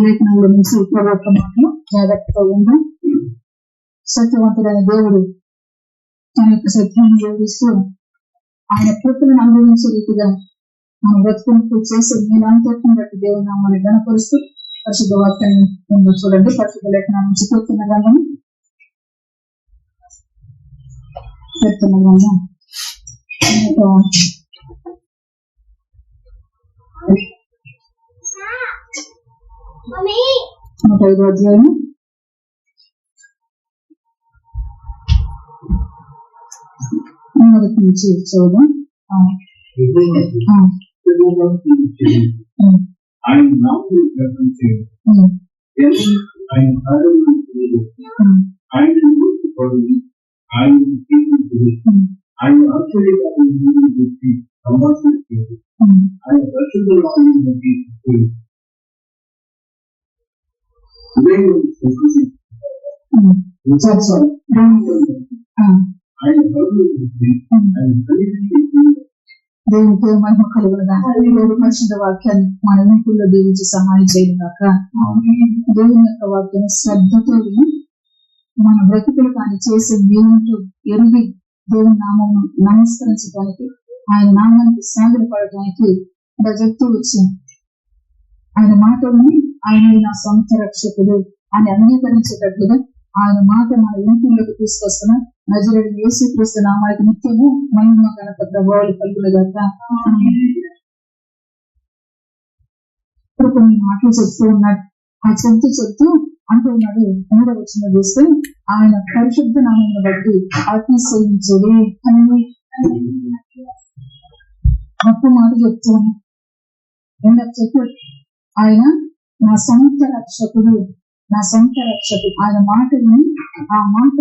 లేఖనాల్లో నుంచి పూర్వక మాటలు జాగ్రత్తగా ఉందాం. సత్యవంతుడైన దేవుడు తన యొక్క సత్యాన్ని జోడిస్తూ ఆయన కృపను అనుభవించే రీతిగా మన బ్రతుకులకు చేసే మీలంతటిని బట్టి దేవుడు నామాన్ని గణపరుస్తూ పరిశుద్ధ వాక్యాన్ని చూడండి. పరిశుద్ధ లేఖనాల నుంచి కీర్తన గ్రంథం నూట 5వ అధ్యాయం 1 నుంచి చూద్దాం. ఆయన నామమును ప్రకటించేది, ఆయన కార్యములను చేయలేదు, ఆయన పడుతుంది, ఆయన కీర్తించేది, ఆయన ఆశ్చర్యకార్యములను గురించి సంభాషణ చేయదు, ఆయన పరిశుద్ధులను బట్టి దేవునితో మహిమ కలుగునుగా. పరిశుద్ధ వాక్యాన్ని మన ఇంట్లో దేవునికి సహాయం చేయగాక. దేవుని యొక్క వాక్యాన్ని శ్రద్ధతో మన బ్రతుకులు కానీ చేసే మేలుంటూ ఎరిగి దేవుని నామమును నమస్కరించడానికి, ఆయన నామానికి సాగిలపడటానికి చెప్తూ వచ్చింది. ఆయన మాటల్ని ఆయన నా సొంత రక్షకుడు అని అంగీకరించేటట్లుగా ఆయన మాట మన ఇంటిలోకి తీసుకొస్తున్నా నజరేయుడైన యేసుక్రీస్తు నామానికి నిత్యము మహిమ ఘనత ప్రభావాలు కలుగునుగాక. ఇప్పుడు కొన్ని మాటలు చెప్తూ ఉన్నాడు. ఆ చెప్తూ అంటూ ఉన్నాడు. 3వ వచనం చూస్తే ఆయన పరిశుద్ధ నామమును బట్టి అతిశయించుడి అని గొప్ప మాట చెప్తూ ఉన్నాడు. చెప్పు, ఆయన నా సొంత రక్షకుడు, నా సొంత రక్షకుడు. ఆయన మాటని, ఆ మాట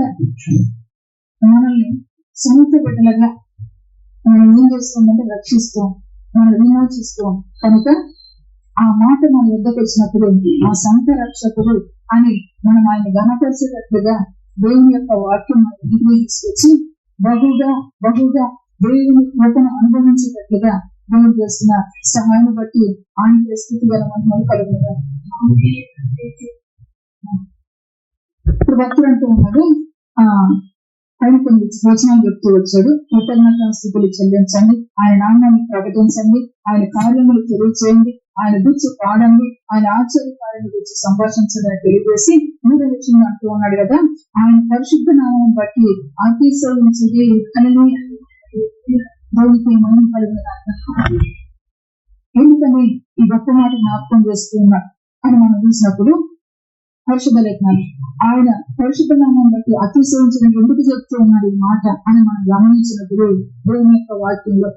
మనల్ని సొంత బిడ్డలుగా మనం ఏం చేస్తుందంటే రక్షిస్తాం, మనం విమోచిస్తాం. కనుక ఆ మాట మన యుద్ధకు వచ్చినప్పుడు ఆ సొంత రక్షకుడు అని మనం ఆయన గణపరిచేటట్లుగా దేవుని యొక్క వాక్యం మన ఇంటికి తీసుకొచ్చి బహుగా దేవుని కృపను అనుభవించేటట్లుగా దేవుడు చేస్తున్న సహాయాన్ని బట్టి ఆయన స్థితి గల మహిమలు కలుగుతారు. ఇప్పుడు భక్తుడు అంటూ ఉన్నాడు, ఆయన కొన్ని వచనాలు చెప్తూ వచ్చాడు. కృతజ్ఞతాస్తుతులు చెల్లించండి, ఆయన నామాన్ని ప్రకటించండి, ఆయన కార్యములు తెలియచేయండి, ఆయన గురించి పాడండి, ఆయన ఆశ్చర్య కార్యాల గురించి సంభాషించడానికి తెలియజేసి 3వ వచనం అంటూ ఉన్నాడు కదా, ఆయన పరిశుద్ధ నామం బట్టి అతిశయించుడి అని దేవునికి మహిమ కలుగుతారు. ఎందుకని ఈ గొప్ప మాట జ్ఞాపకం చేస్తున్నారు అని మనం చూసినప్పుడు పరిశుద్ధ లేఖనాలు ఆయన పరిశుద్ధ నామం బట్టి అతిశయించడం ఎందుకు చెప్తూ ఉన్నాడు ఈ మాట అని మనం గమనించినప్పుడు దేవుని యొక్క వాక్యంలో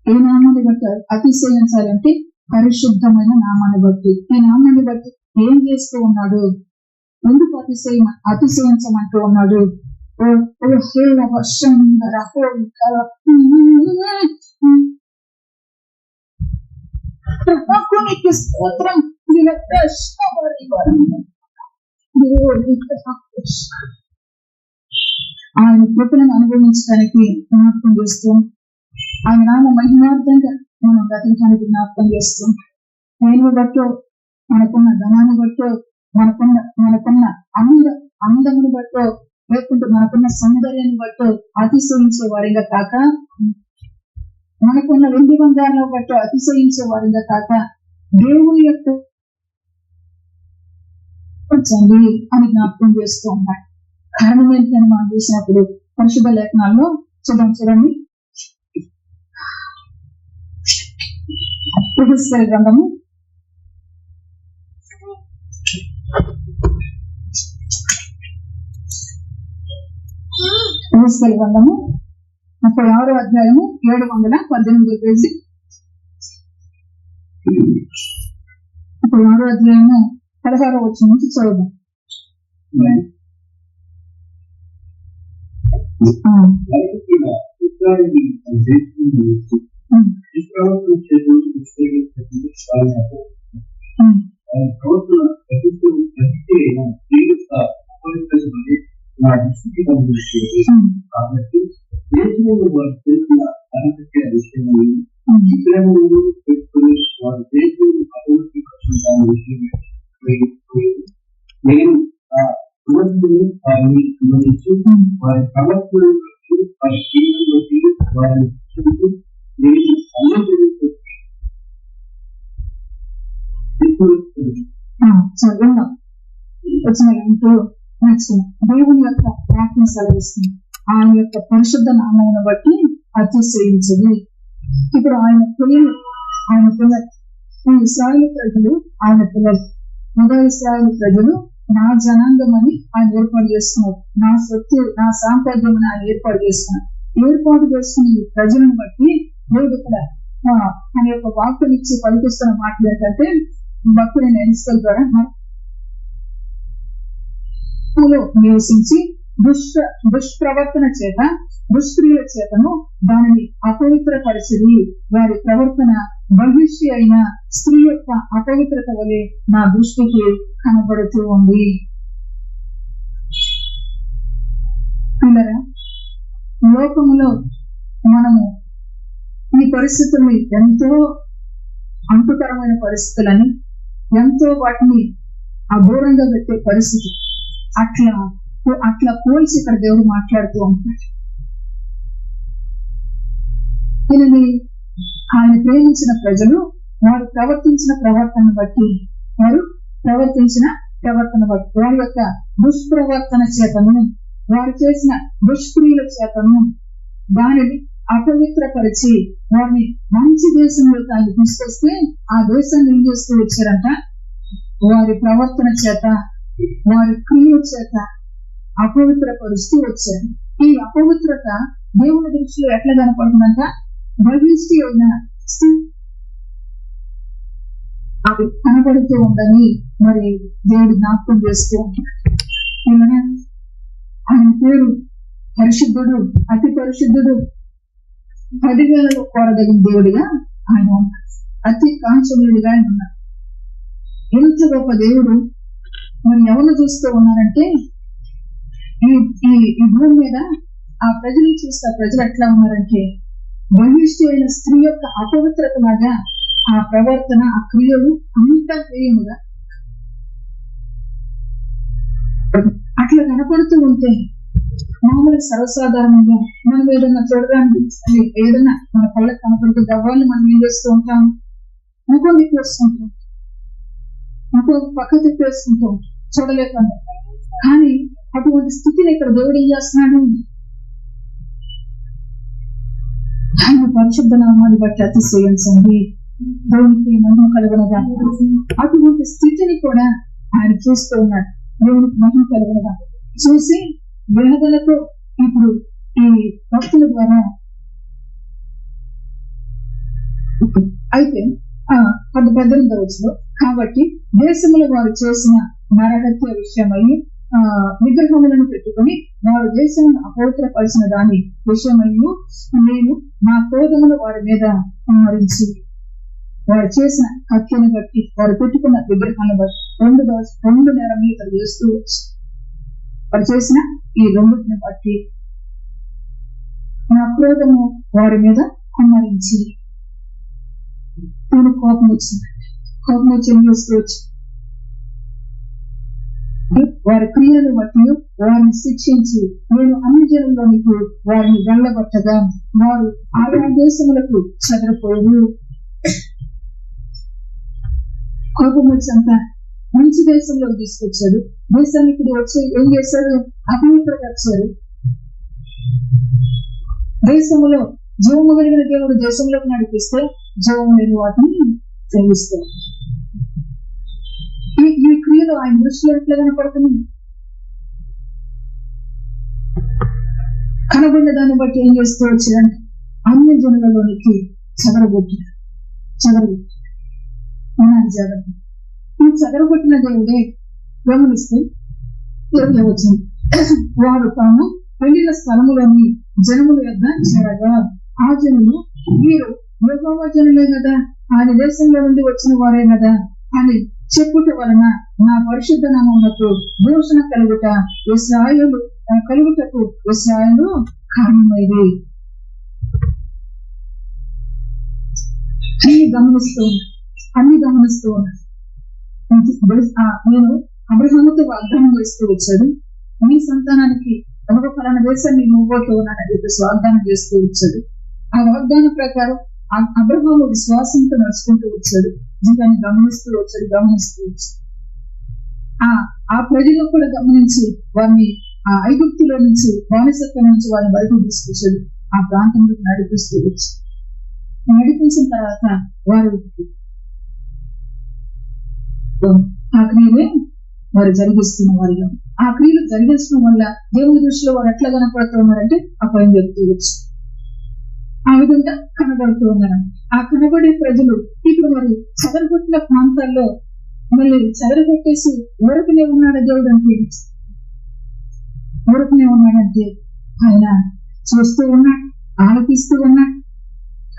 ఏ నామాన్ని బట్టి అతిశయించాలంటే పరిశుద్ధమైన నామాన్ని బట్టి. ఈ నామాన్ని బట్టి ఏం చేస్తూ ఉన్నాడు, ఎందుకు అతిశయించమంటూ ఉన్నాడు? స్తోత్రం. ఆయన కృపలను అనుభవించడానికి జ్ఞాపకం చేస్తూ, ఆయన నామ మహిమార్థంగా మనం బ్రతకడానికి జ్ఞాపకం చేస్తూ, నేను బట్టో మనకున్న ధనాన్ని బట్టో మనకున్న అందమును బట్టో లేకుంటే మనకున్న సౌందర్యాన్ని బట్టో అతిశయించే వారిగా కాక, మనకున్న వెండి బంగారాల బట్టో అతిశయించే వారిగా కాక దేవుని యొక్క అని జ్ఞాపకం చేస్తూ ఉన్నాడు. కారణం ఏంటని మనం చూసినప్పుడు పరిశుద్ధ లేఖనాల్లో చూడండి. యెహెజ్కేలు గ్రంథము 36వ అధ్యాయము 718వ పేజీ. 36వ అధ్యాయము 16వ వచనం నుంచి చదువుదాం. నా దృష్టికి కాబట్టి దేశంలో వారు తెలిసిన కనపెట్టే విషయము విగ్రహములు పెట్టుకుని వారి దేవుని అభివృద్ధి విషయం నేను ఆ విమర్శలు వారిని విమర్శించి వారి ప్రవర్తనను వారి జీవితంలోకి వారిని చూసి నేను అన్నిటితో దేవుని యొక్క వాక్యం సెలవిస్తుంది. ఆయన యొక్క పరిశుద్ధ నామమును బట్టి అతిశయించింది. ఇప్పుడు ఆయన పిల్లలు ఈ ఇశ్రాయేలు ప్రజలు ఆయన పిల్లలు, ఇశ్రాయేలు ప్రజలు నా జనాంగం అని ఆయన ఏర్పాటు చేసుకున్నారు. నా సొత్తు, నా సాంప్రదాయం అని ఆయన ఏర్పాటు చేసుకున్నారు. ఏర్పాటు చేసుకున్న ఈ ప్రజలను బట్టి దేవుడు ఇక్కడ ఆయన యొక్క వాక్యం ఇచ్చి పలికిస్తున్న మాటలు ఏంటంటే, భక్తుడైన ఎన్నికల ద్వారా నివసించి దుష్ప్రవర్తన చేత దుష్క్రియల చేతను దానిని అపవిత్రపరిచింది. వారి ప్రవర్తన బహిష్టి అయిన స్త్రీ యొక్క అపవిత్రత వలె నా దృష్టికి కనబడుతూ ఉంది. పిల్లరా, లోకములో మనము ఈ పరిస్థితుల్ని ఎంతో అంటుకరమైన పరిస్థితులని, ఎంతో వాటిని అఘోరంగా పెట్టే పరిస్థితి అట్లా పోల్చి ఇక్కడ దేవుడు మాట్లాడుతూ ఉంటాడు. దీనిని ఆయన ప్రేమించిన ప్రజలు వారు ప్రవర్తించిన ప్రవర్తన బట్టి వారి యొక్క దుష్ప్రవర్తన చేతను, వారు చేసిన దుష్క్రియల చేతను దానిని అపవిత్రపరిచి వారిని మంచి దేశంలోకి ఆయన తీసుకొస్తే ఆ దేశాన్ని ఏం చేస్తూ వచ్చారంట, వారి ప్రవర్తన చేత వారి క్రియల చేత అపవిత్రపరుస్తూ వచ్చారు. ఈ అపవిత్రత దేవుని దృష్టిలో ఎట్లా కనపడుతుందంట, బహిష్టి అయిన అది కనబడుతూ ఉందని మరి దేవుడు జ్ఞాపకం చేస్తూ ఉంటాడు. ఆయన పేరు పరిశుద్ధుడు, అతి పరిశుద్ధుడు, 10,000 కోరదగిన దేవుడిగా ఆయన ఉన్నాడు. అతి కాంక్షణీయుడిగా ఆయన ఉన్నాడు. ఎంత గొప్ప దేవుడు మరి ఎవరిని చూస్తూ ఉన్నారంటే, ఈ భూమి మీద ఆ ప్రజలు చూస్తే ప్రజలు ఎట్లా ఉన్నారంటే, బహిష్టి అయిన స్త్రీ యొక్క అపవిత్రత లాగా ఆ ప్రవర్తన, ఆ క్రియలు అంత ప్రియముగా అట్లా కనపడుతూ ఉంటే మామూలుగా సర్వసాధారణంగా మనం ఏదన్నా చూడడానికి ఏదన్నా మన కళ్ళకి కనపడుతూ గవ్వాళ్ళు మనం ఏం చేస్తూ ఉంటాం, ముఖం తిప్పేస్తుంటాం, ముఖం పక్క తిప్పేస్తుంటాం చూడలేకుండా. కానీ అటువంటి స్థితిని ఇక్కడ దేవుడు ఏం చేస్తున్నాడు, ఆయన పరిశుద్ధ నామాన్ని బట్టి అతిశయించండి, దేవునికి మహిమ కలుగునగా. అటువంటి స్థితిని కూడా ఆయన చూస్తూ ఉన్నాడు. దేవునికి మహిమ కలుగునగా చూసి వేదనతో ఇప్పుడు ఈ భక్తుల ద్వారా అయితే 18వ వచనంలో, కాబట్టి దేశంలో వారు చేసిన నరహత్య విషయమై విగ్రహములను పెట్టుకుని వారు దేశాలను అపవిత్రపరిచిన దాని విషయమై నేను నా క్రోధమును వారి మీద కుమ్మరించి, వారు చేసిన హత్యను బట్టి, వారు పెట్టుకున్న విగ్రహాలను బట్టి 2 నేరములు ఇక్కడ చేస్తూ వారు చేసిన ఈ 2 బట్టి నా క్రోధము వారి మీద కుమ్మరించి, నేను కోపం వచ్చింది. కోపం వచ్చి ఏం చేసుకోవచ్చు, వారి క్రియలను బట్టి వారిని శిక్షించి నేను అన్ని జనంలోనికి వారిని వెళ్ళగొట్టగా వారు ఆయా దేశములకు చెదరపోవు. కోపం వచ్చంత మంచి దేశంలోకి తీసుకొచ్చాడు. దేశానికి వచ్చి ఏం చేశాడు, అపవిత్రపరిచాడు. దేశంలో జీవము కలిగిన దేవుడు దేశంలోకి నడిపిస్తే జీవము లేని వాటిని సేవిస్తాడు. ఈ క్రియలు ఆయన దృష్టిలో ఎట్లా కనపడుతుంది, కనబడిన దాన్ని బట్టి ఏం చేస్తూ వచ్చాడంటే అన్య జనులలోనికి చెదరగొట్టిన జాగ్రత్త. ఈ చెదరగొట్టిన దేవుడే గమనిస్తే వచ్చింది, వారు తాము వెళ్ళిన స్థలములోని జనముల యొద్ద చేరగా ఆ జనులు వీరు యెహోవా జనులే కదా, ఆయన దేశంలో నుండి వచ్చిన వారే కదా అని చెప్పుట వలన నా పరిశుద్ధ నామమునకు దూషణ కలుగుటకు ఇశ్రాయేలు కారణమైంది. అన్ని గమనిస్తూ ఉన్నాడు. నేను అబ్రహాముతో వాగ్దానం చేస్తూ వచ్చాడు, మీ సంతానానికి ఒక ఫలానా దేశాన్ని నువ్వుతూ ఉన్నాడని చెప్పేసి వాగ్దానం చేస్తూ వచ్చాడు. ఆ వాగ్దానం ప్రకారం అబ్రహాము విశ్వాసంతో నడుచుకుంటూ వచ్చాడు, జీవితాన్ని గమనిస్తూ వచ్చాడు. ఆ ప్రజలు కూడా గమనించి వారిని ఆ ఐగుప్తులో నుంచి, బానిసత్వం నుంచి వారిని బయటకు తీసుకొచ్చాడు. ఆ ప్రాంతంలో నడిపిస్తూ వచ్చి నడిపించిన తర్వాత వారు ఆ క్రియలే వారు జరిగిస్తున్న వారిలో, ఆ క్రియలు జరిగించడం వల్ల దేవుని దృష్టిలో వారు ఎట్లా కనపడుతూ ఉన్నారంటే అపాయం చెబుతూ వచ్చు, ఆ విధంగా కనబడుతూ ఉన్నారు. ఆ కనబడే ప్రజలు ఇప్పుడు మరి చెదరగొట్టిన ప్రాంతాల్లో మళ్ళీ చెదరగొట్టేసి ఊరకనే ఉన్నాడు దేవుడు అంటే, ఊరకనే ఉన్నాడంటే ఆయన చూస్తూ ఉన్నాడు, ఆలోచిస్తూ ఉన్నాడు,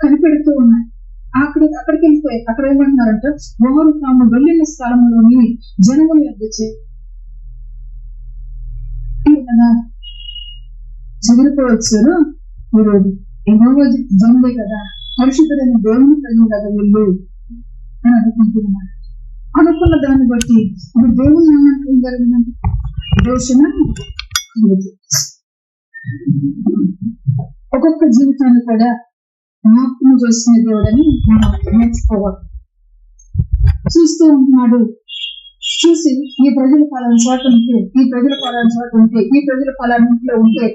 కనిపెడుతూ ఉన్నాడు. అక్కడికి వెళ్తే అక్కడ ఏమంటున్నారంట, వారు తాము వెళ్ళిన స్థలంలోని జనములు ఎద్దొచ్చే చెదిరిపోవచ్చారు. మీరు ఎన్నో జనులే కదా, పరిశుద్ధుడైన దేవుని ప్రజలు కదా వీళ్ళు అని అనుకుంటున్నారు. అనుకున్న దాన్ని బట్టి ఇప్పుడు దేవుని నామానికి ఏం జరిగిందంటే దోషణ. ఒక్కొక్క జీవితాన్ని కూడా జ్ఞాపకం చేస్తున్న దేవుడని మనం నేర్చుకోవాలి. చూస్తూ ఉంటున్నాడు, చూసి ఈ ప్రజలు పలానా చోట ఉంటే, ఈ ప్రజలు పలానా చోట ఉంటే, ఈ ప్రజలు పలానా ఇంట్లో ఉంటే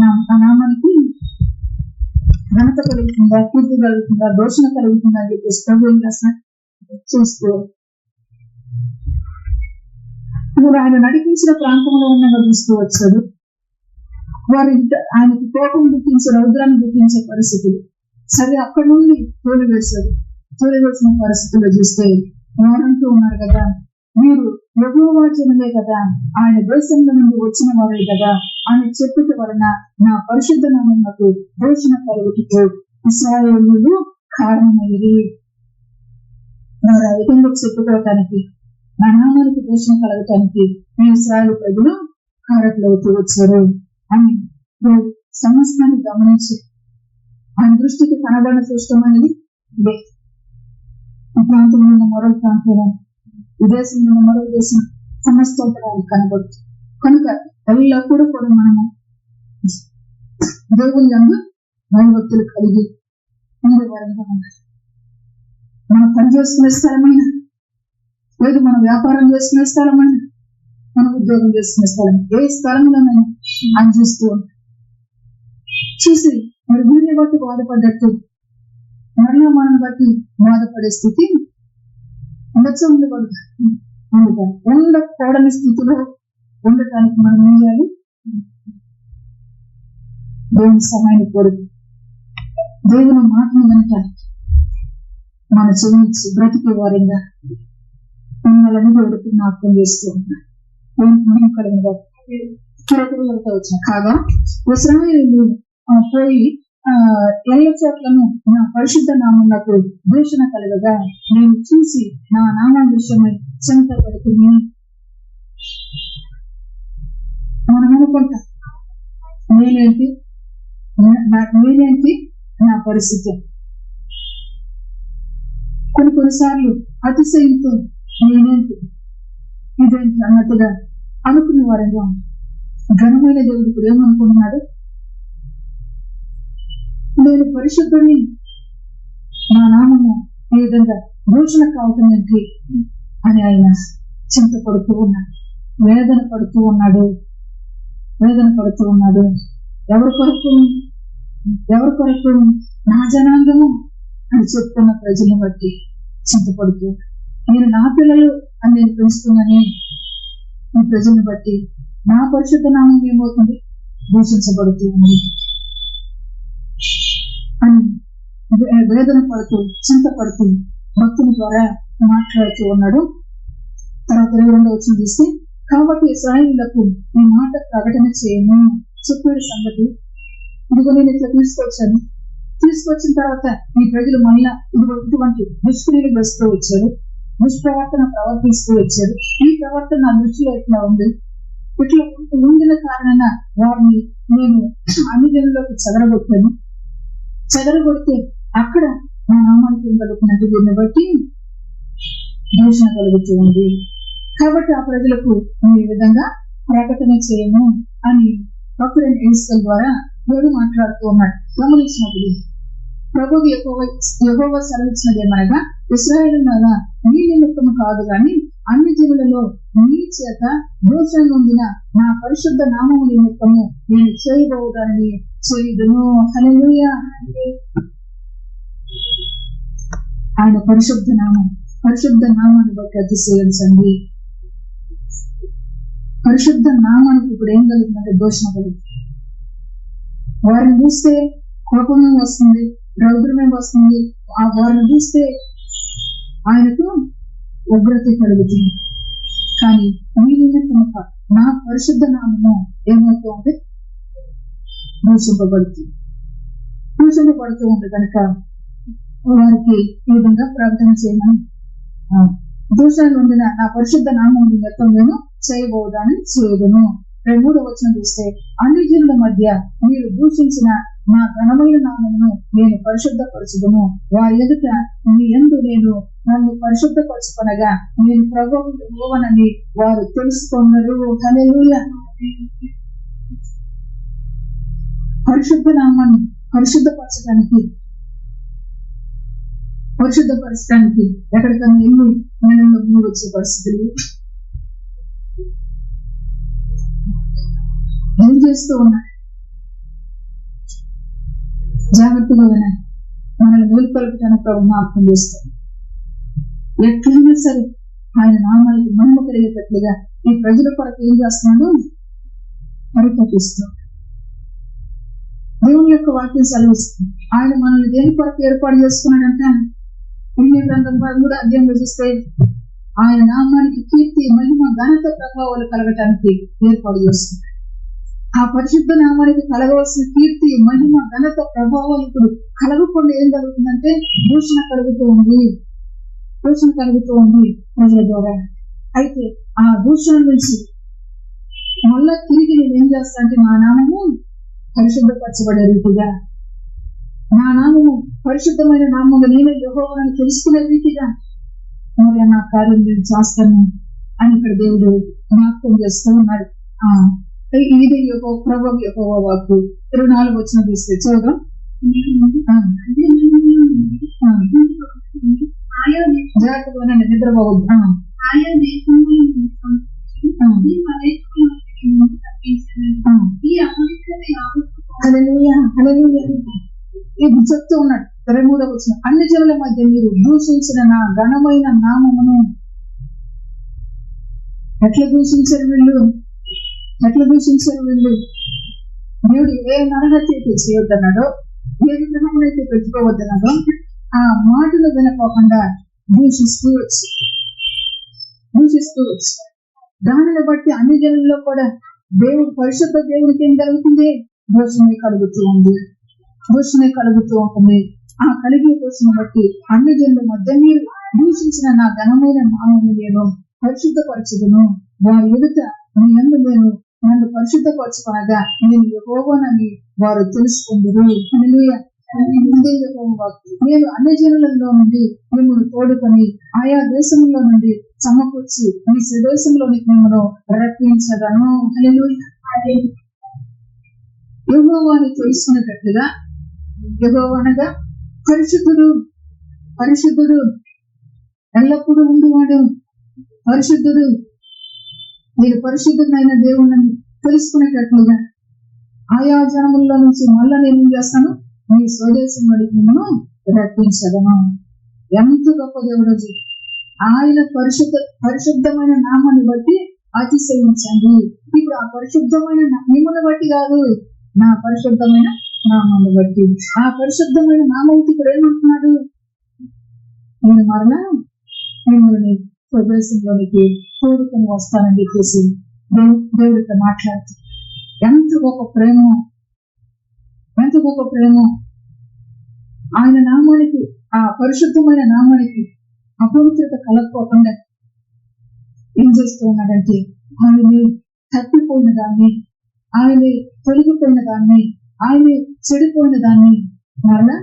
నా నామానికి ఘనత కలుగుతుందా, కీర్తి కలుగుతుందా, దోషణ కలుగుతుందా అని చెప్పేసి ప్రభు ఏం చేస్తాడు చూస్తూ, ఇప్పుడు ఆయన నడిపించిన ప్రాంతంలో ఉన్న చూస్తూ వచ్చాడు. వారు ఆయనకు కోపం గుర్తించే, రౌద్రాన్ని గుర్తించే పరిస్థితులు. సరే అక్కడి నుండి తోలివేసిన పరిస్థితుల్లో చూస్తే వారంటూ ఉన్నారు కదా, మీరు యెహోవా జనులే కదా, ఆయన దేశంలో నుండి వచ్చిన వారే కదా, ఆయన చెప్పుట వలన నా పరిశుద్ధ నామమునకు దోషణ కలుగుటకు ఇశ్రాయేలీయులు కారణమయ్యి. వారు ఆ విధంగా చెప్పుకోవటానికి, నా నామానికి దోషణ కలగటానికి ఈ ఇశ్రాయేలు ప్రజలు కారకులవుతూ వచ్చారు అని సమస్తాన్ని గమనించి ఆయన దృష్టికి కనబడిన సృష్టమైనది ఈ ప్రాంతంలో ఉన్న మరో ప్రాంతం, విదేశంలో ఉన్న మరో దేశం, సమస్తం కూడా ఆయన కనబడుతుంది. కనుక ఎల్లప్పుడూ కూడా మనము దేవుని యందు భయభక్తులు కలిగి ఉండే వారంగా ఉండాలి. మనం పని చేసుకునే స్థలమైన, లేదు మనం వ్యాపారం చేసుకునే స్థలమైన, మనం ఉద్యోగం చేసుకునే స్థలం, ఏ స్థలంలోనైనా ఆయన చూస్తూ ఉంటాం. చూసి మరి వీరిని బట్టి బాధపడ్డట్టు మరలా మనం బట్టి బాధపడే స్థితి ఉండకూడని స్థితిలో ఉండటానికి మనం ఏం చేయాలి? దేవుని సహాయాన్ని కోరుకు, దేవుని మాటను వినటానికి మన చెల్లించి బ్రతికే వారంగా మిమ్మల్ని దేవుడికి జ్ఞాపకం చేస్తూ ఉంటారు. దేవునికి కలిగిన కిరకులతో వచ్చిన కాగా ఇశ్రాయేలీయులు పోయి ఎల్ల చోట్లను నా పరిశుద్ధ నామమునకు దూషణ కలగగా నేను చూసి నా నామం విషయమై చెంత పడుకుని. మనం అనుకుంటాం నేనేంటి నా పరిస్థితి. కొన్నిసార్లు అతిశయంతో నేనేంటి ఇదేంటి అన్నట్టుగా అనుకునే వారంగా ఘనమైన దేవుడు ఇప్పుడు ఏమనుకుంటున్నాడు? నేను పరిశుద్ధుని, నా నామము ఈ విధంగా దూషణ కావటం ఏంటి అని ఆయన చింతపడుతూ ఉన్నాడు, వేదన పడుతూ ఉన్నాడు. ఎవరి కొరకు? నా జనాంగము అని చెప్తున్న ప్రజలను బట్టి చింతపడుతూ, నేను నా పిల్లలు అని నేను పెంచుతున్నాను, ఈ ప్రజలను బట్టి నా పరిశుద్ధ నామం ఏమవుతుంది? దూషించబడుతూ ఉంది అని వేదన పడుతూ, చింతపడుతూ భక్తుల ద్వారా మాట్లాడుతూ ఉన్నాడు. తర్వాత 22వ వచనం చూస్తే, కాబట్టి ఇశ్రాయేలీయులకు ఈ మాట ప్రకటన చేయను, చెప్పేడు సంగతి ఇదిగో నేను ఇట్లా తీసుకొచ్చిన తర్వాత ఈ ప్రజలు మళ్ళా ఇటువంటి దుష్క్రియలు వేస్తూ వచ్చారు, దుష్ప్రవర్తన ప్రవర్తిస్తూ వచ్చారు. ఈ ప్రవర్తన నా దృష్టిలో ఎట్లా ఉంది? ఇట్లా ఉండిన కారణంగా వారిని నేను అన్ని జనులకు చెదరగొట్టాను. చెదరగొడితే అక్కడ నా నామానికి ఏం కలుగుతున్నట్టు దీన్ని బట్టి దూషణ కలుగుతూ ఉంది. కాబట్టి ఆ ప్రజలకు మేము ఈ విధంగా ప్రకటన చేయము అని భక్తుడైన ఎలీషా ద్వారా దేవుడు మాట్లాడుతూ ఉన్నాడు. గమనించినప్పుడు ప్రభువు యెహోవా సెలవిచ్చినది ఏమనగా, ఇశ్రాయేలులారా మీ నిమిత్తము కాదు గాని అన్ని జనులలో మీ చేత దూషణ పొందిన నా పరిశుద్ధ నామము నిమిత్తము నేను చేయబోదాన్ని చేయుదును. హల్లెలూయా. ఆయన పరిశుద్ధ నామాన్ని బట్టి అతిశయించండి. పరిశుద్ధ నామానికి ఇప్పుడు ఏం కలుగుతుందంటే దూషణ కలుగుతుంది. వారిని చూస్తే కోపమే వస్తుంది, రౌద్రమే వస్తుంది. ఆ వారిని చూస్తే ఆయనకు ఉగ్రత కలుగుతుంది. కానీ మీ నిమిత్తము నా పరిశుద్ధ నామము ఏమవుతుంది? దూషింపబడుతూ ఉంది కనుక వారికి ఈ విధంగా ప్రార్థన చేయమని, దూషణలు ఉండిన నా పరిశుద్ధ నామం నిమిత్తం నేను చేయబోదాన్ని చేయదును. 3వ వచనం చూస్తే, అన్ని జనుల మధ్య మీరు దూషించిన నా ఘనమైన నామమును నేను పరిశుద్ధపరచుదును. వారి ఎదుట మీ యందు నేను నన్ను పరిశుద్ధపరచుకొనగా నేను ప్రభువు యెహోవానని వారు తెలుసుకున్నారు. హల్లెలూయా. పరిశుద్ధ నామాన్ని పరిశుద్ధపరచడానికి ఎక్కడికన్నా ఎన్ని నెలల్లో మూడు వచ్చే పరిస్థితులు ఏం చేస్తూ ఉన్నాయి? జాగ్రత్తగా వినాలి. మనల్ని మేలుకొల్పటానికి ప్రభు జ్ఞాపకం చేస్తాడు. ఎట్లయినా సరే ఆయన నామానికి మహిమ కలిగేటట్లుగా ఈ ప్రజల కొరకు ఏం చేస్తున్నాడు? పరితపిస్తాడు. దేవుని యొక్క వాక్యం సెలవిస్తుంది. ఆయన మనల్ని దేని కొరకు ఏర్పాటు చేసుకున్నాడంటే, పుణ్య గ్రంథం 13వ అధ్యాయంలో చూస్తే ఆయన నామానికి కీర్తి, మహిమ, ఘనత, ప్రభావాలు కలగటానికి ఏర్పాటు చేస్తున్నాడు. ఆ పరిశుద్ధ నామానికి కలగవలసిన కీర్తి, మహిమ, ఘనత, ప్రభావాలు ఇప్పుడు కలగకుండా ఏం కలుగుతుందంటే దూషణ కలుగుతూ ఉంది ప్రజల ద్వారా. అయితే ఆ దూషణ నుంచి మళ్ళా తిరిగి నేను ఏం చేస్తా అంటే, నా నామము పరిశుద్ధపరచబడే రీతిగా, నా నామము పరిశుద్ధమైన నామము నేను యెహోవాను తెలుసుకునే రీతిగా మరి నా కార్యం నేను చేస్తాను అని ఇక్కడ దేవుడు జ్ఞాపకం చేస్తూ ఉన్నాడు. ఇది ప్రభువు యెహోవా వాక్కు. 24వ వచనం చూస్తే చూద్దాం. జాగ్రత్తగా నిద్రపోవద్దు. ఇది చెప్తూ ఉన్నాడు 23వ వచనం. అన్ని జనుల మధ్య మీరు దూషించిన నా ఘనమైన నామమును. ఎట్లా దూషించారు వీళ్ళు? దేవుడు ఏ నరహత్య అయితే చేయొద్దన్నాడో, ఏ విగ్రహమునైతే పెట్టుకోవద్దన్నాడో ఆ మాటలు వినకోకుండా దూషిస్తూ వచ్చి దానిని బట్టి అన్ని జనుల్లో కూడా దేవుడు పరిశుద్ధ దేవుడికి ఏం కలుగుతుంది? దూషణే కలుగుతూ ఉంటుంది. ఆ కలిగే దూషణ బట్టి అన్ని జనుల మధ్య మీరు దూషించిన నా ఘనమైన నామమును నేను పరిశుద్ధపరచుదును. వారి ఎదుట మీ యందు నేను నన్ను పరిశుద్ధపరచుకొనగా నేను యెహోవానని వారు తెలుసుకుందురు. హల్లెలూయా. నేను అన్ని జనులలో నుండి మిమ్మల్ని తోడుకొని ఆయా దేశంలో నుండి సమకూర్చి మీ స్వదేశంలోనికి మిమ్మల్ని రప్పించదను. హల్లెలూయా. యెహోవాని తెలుసుకునేటట్లుగా, యెహోవా అనగా పరిశుద్ధుడు ఎల్లప్పుడూ ఉండువాడు, పరిశుద్ధుడు. మీరు పరిశుద్ధమైన దేవుణ్ణి తెలుసుకునేటట్లుగా ఆయా జనముల్లో నుంచి మళ్ళా నేను ఏం చేస్తాను? మీ స్వదేశంలోకి నిన్ను రప్పించదను. ఎంత గొప్ప దేవుడు! ఆయన పరిశుద్ధమైన నామాన్ని బట్టి అతిశయించండి. ఇప్పుడు ఆ పరిశుద్ధమైన మిమ్మల్ని బట్టి కాదు, నా పరిశుద్ధమైన నామాన్ని బట్టి. ఆ పరిశుద్ధమైన నామం ఇప్పుడు ఏమంటున్నాడు? నేను మరలా మిమ్మల్ని స్వదేశంలోనికి తోడుకొని వస్తానని చెప్పేసి దేవుడితో మాట్లాడుతూ, ఎంత గొప్ప ప్రేమ! ఆయన నామానికి, ఆ పరిశుద్ధమైన నామానికి అపవిత్రత కలగకోకుండా ఏం చేస్తూ ఉన్నాడంటే, ఆయన్ని తప్పిపోయిన దాన్ని, ఆయన్ని తొలగిపోయిన దాన్ని, ఆయన్ని చెడిపోయిన దాన్ని మరలా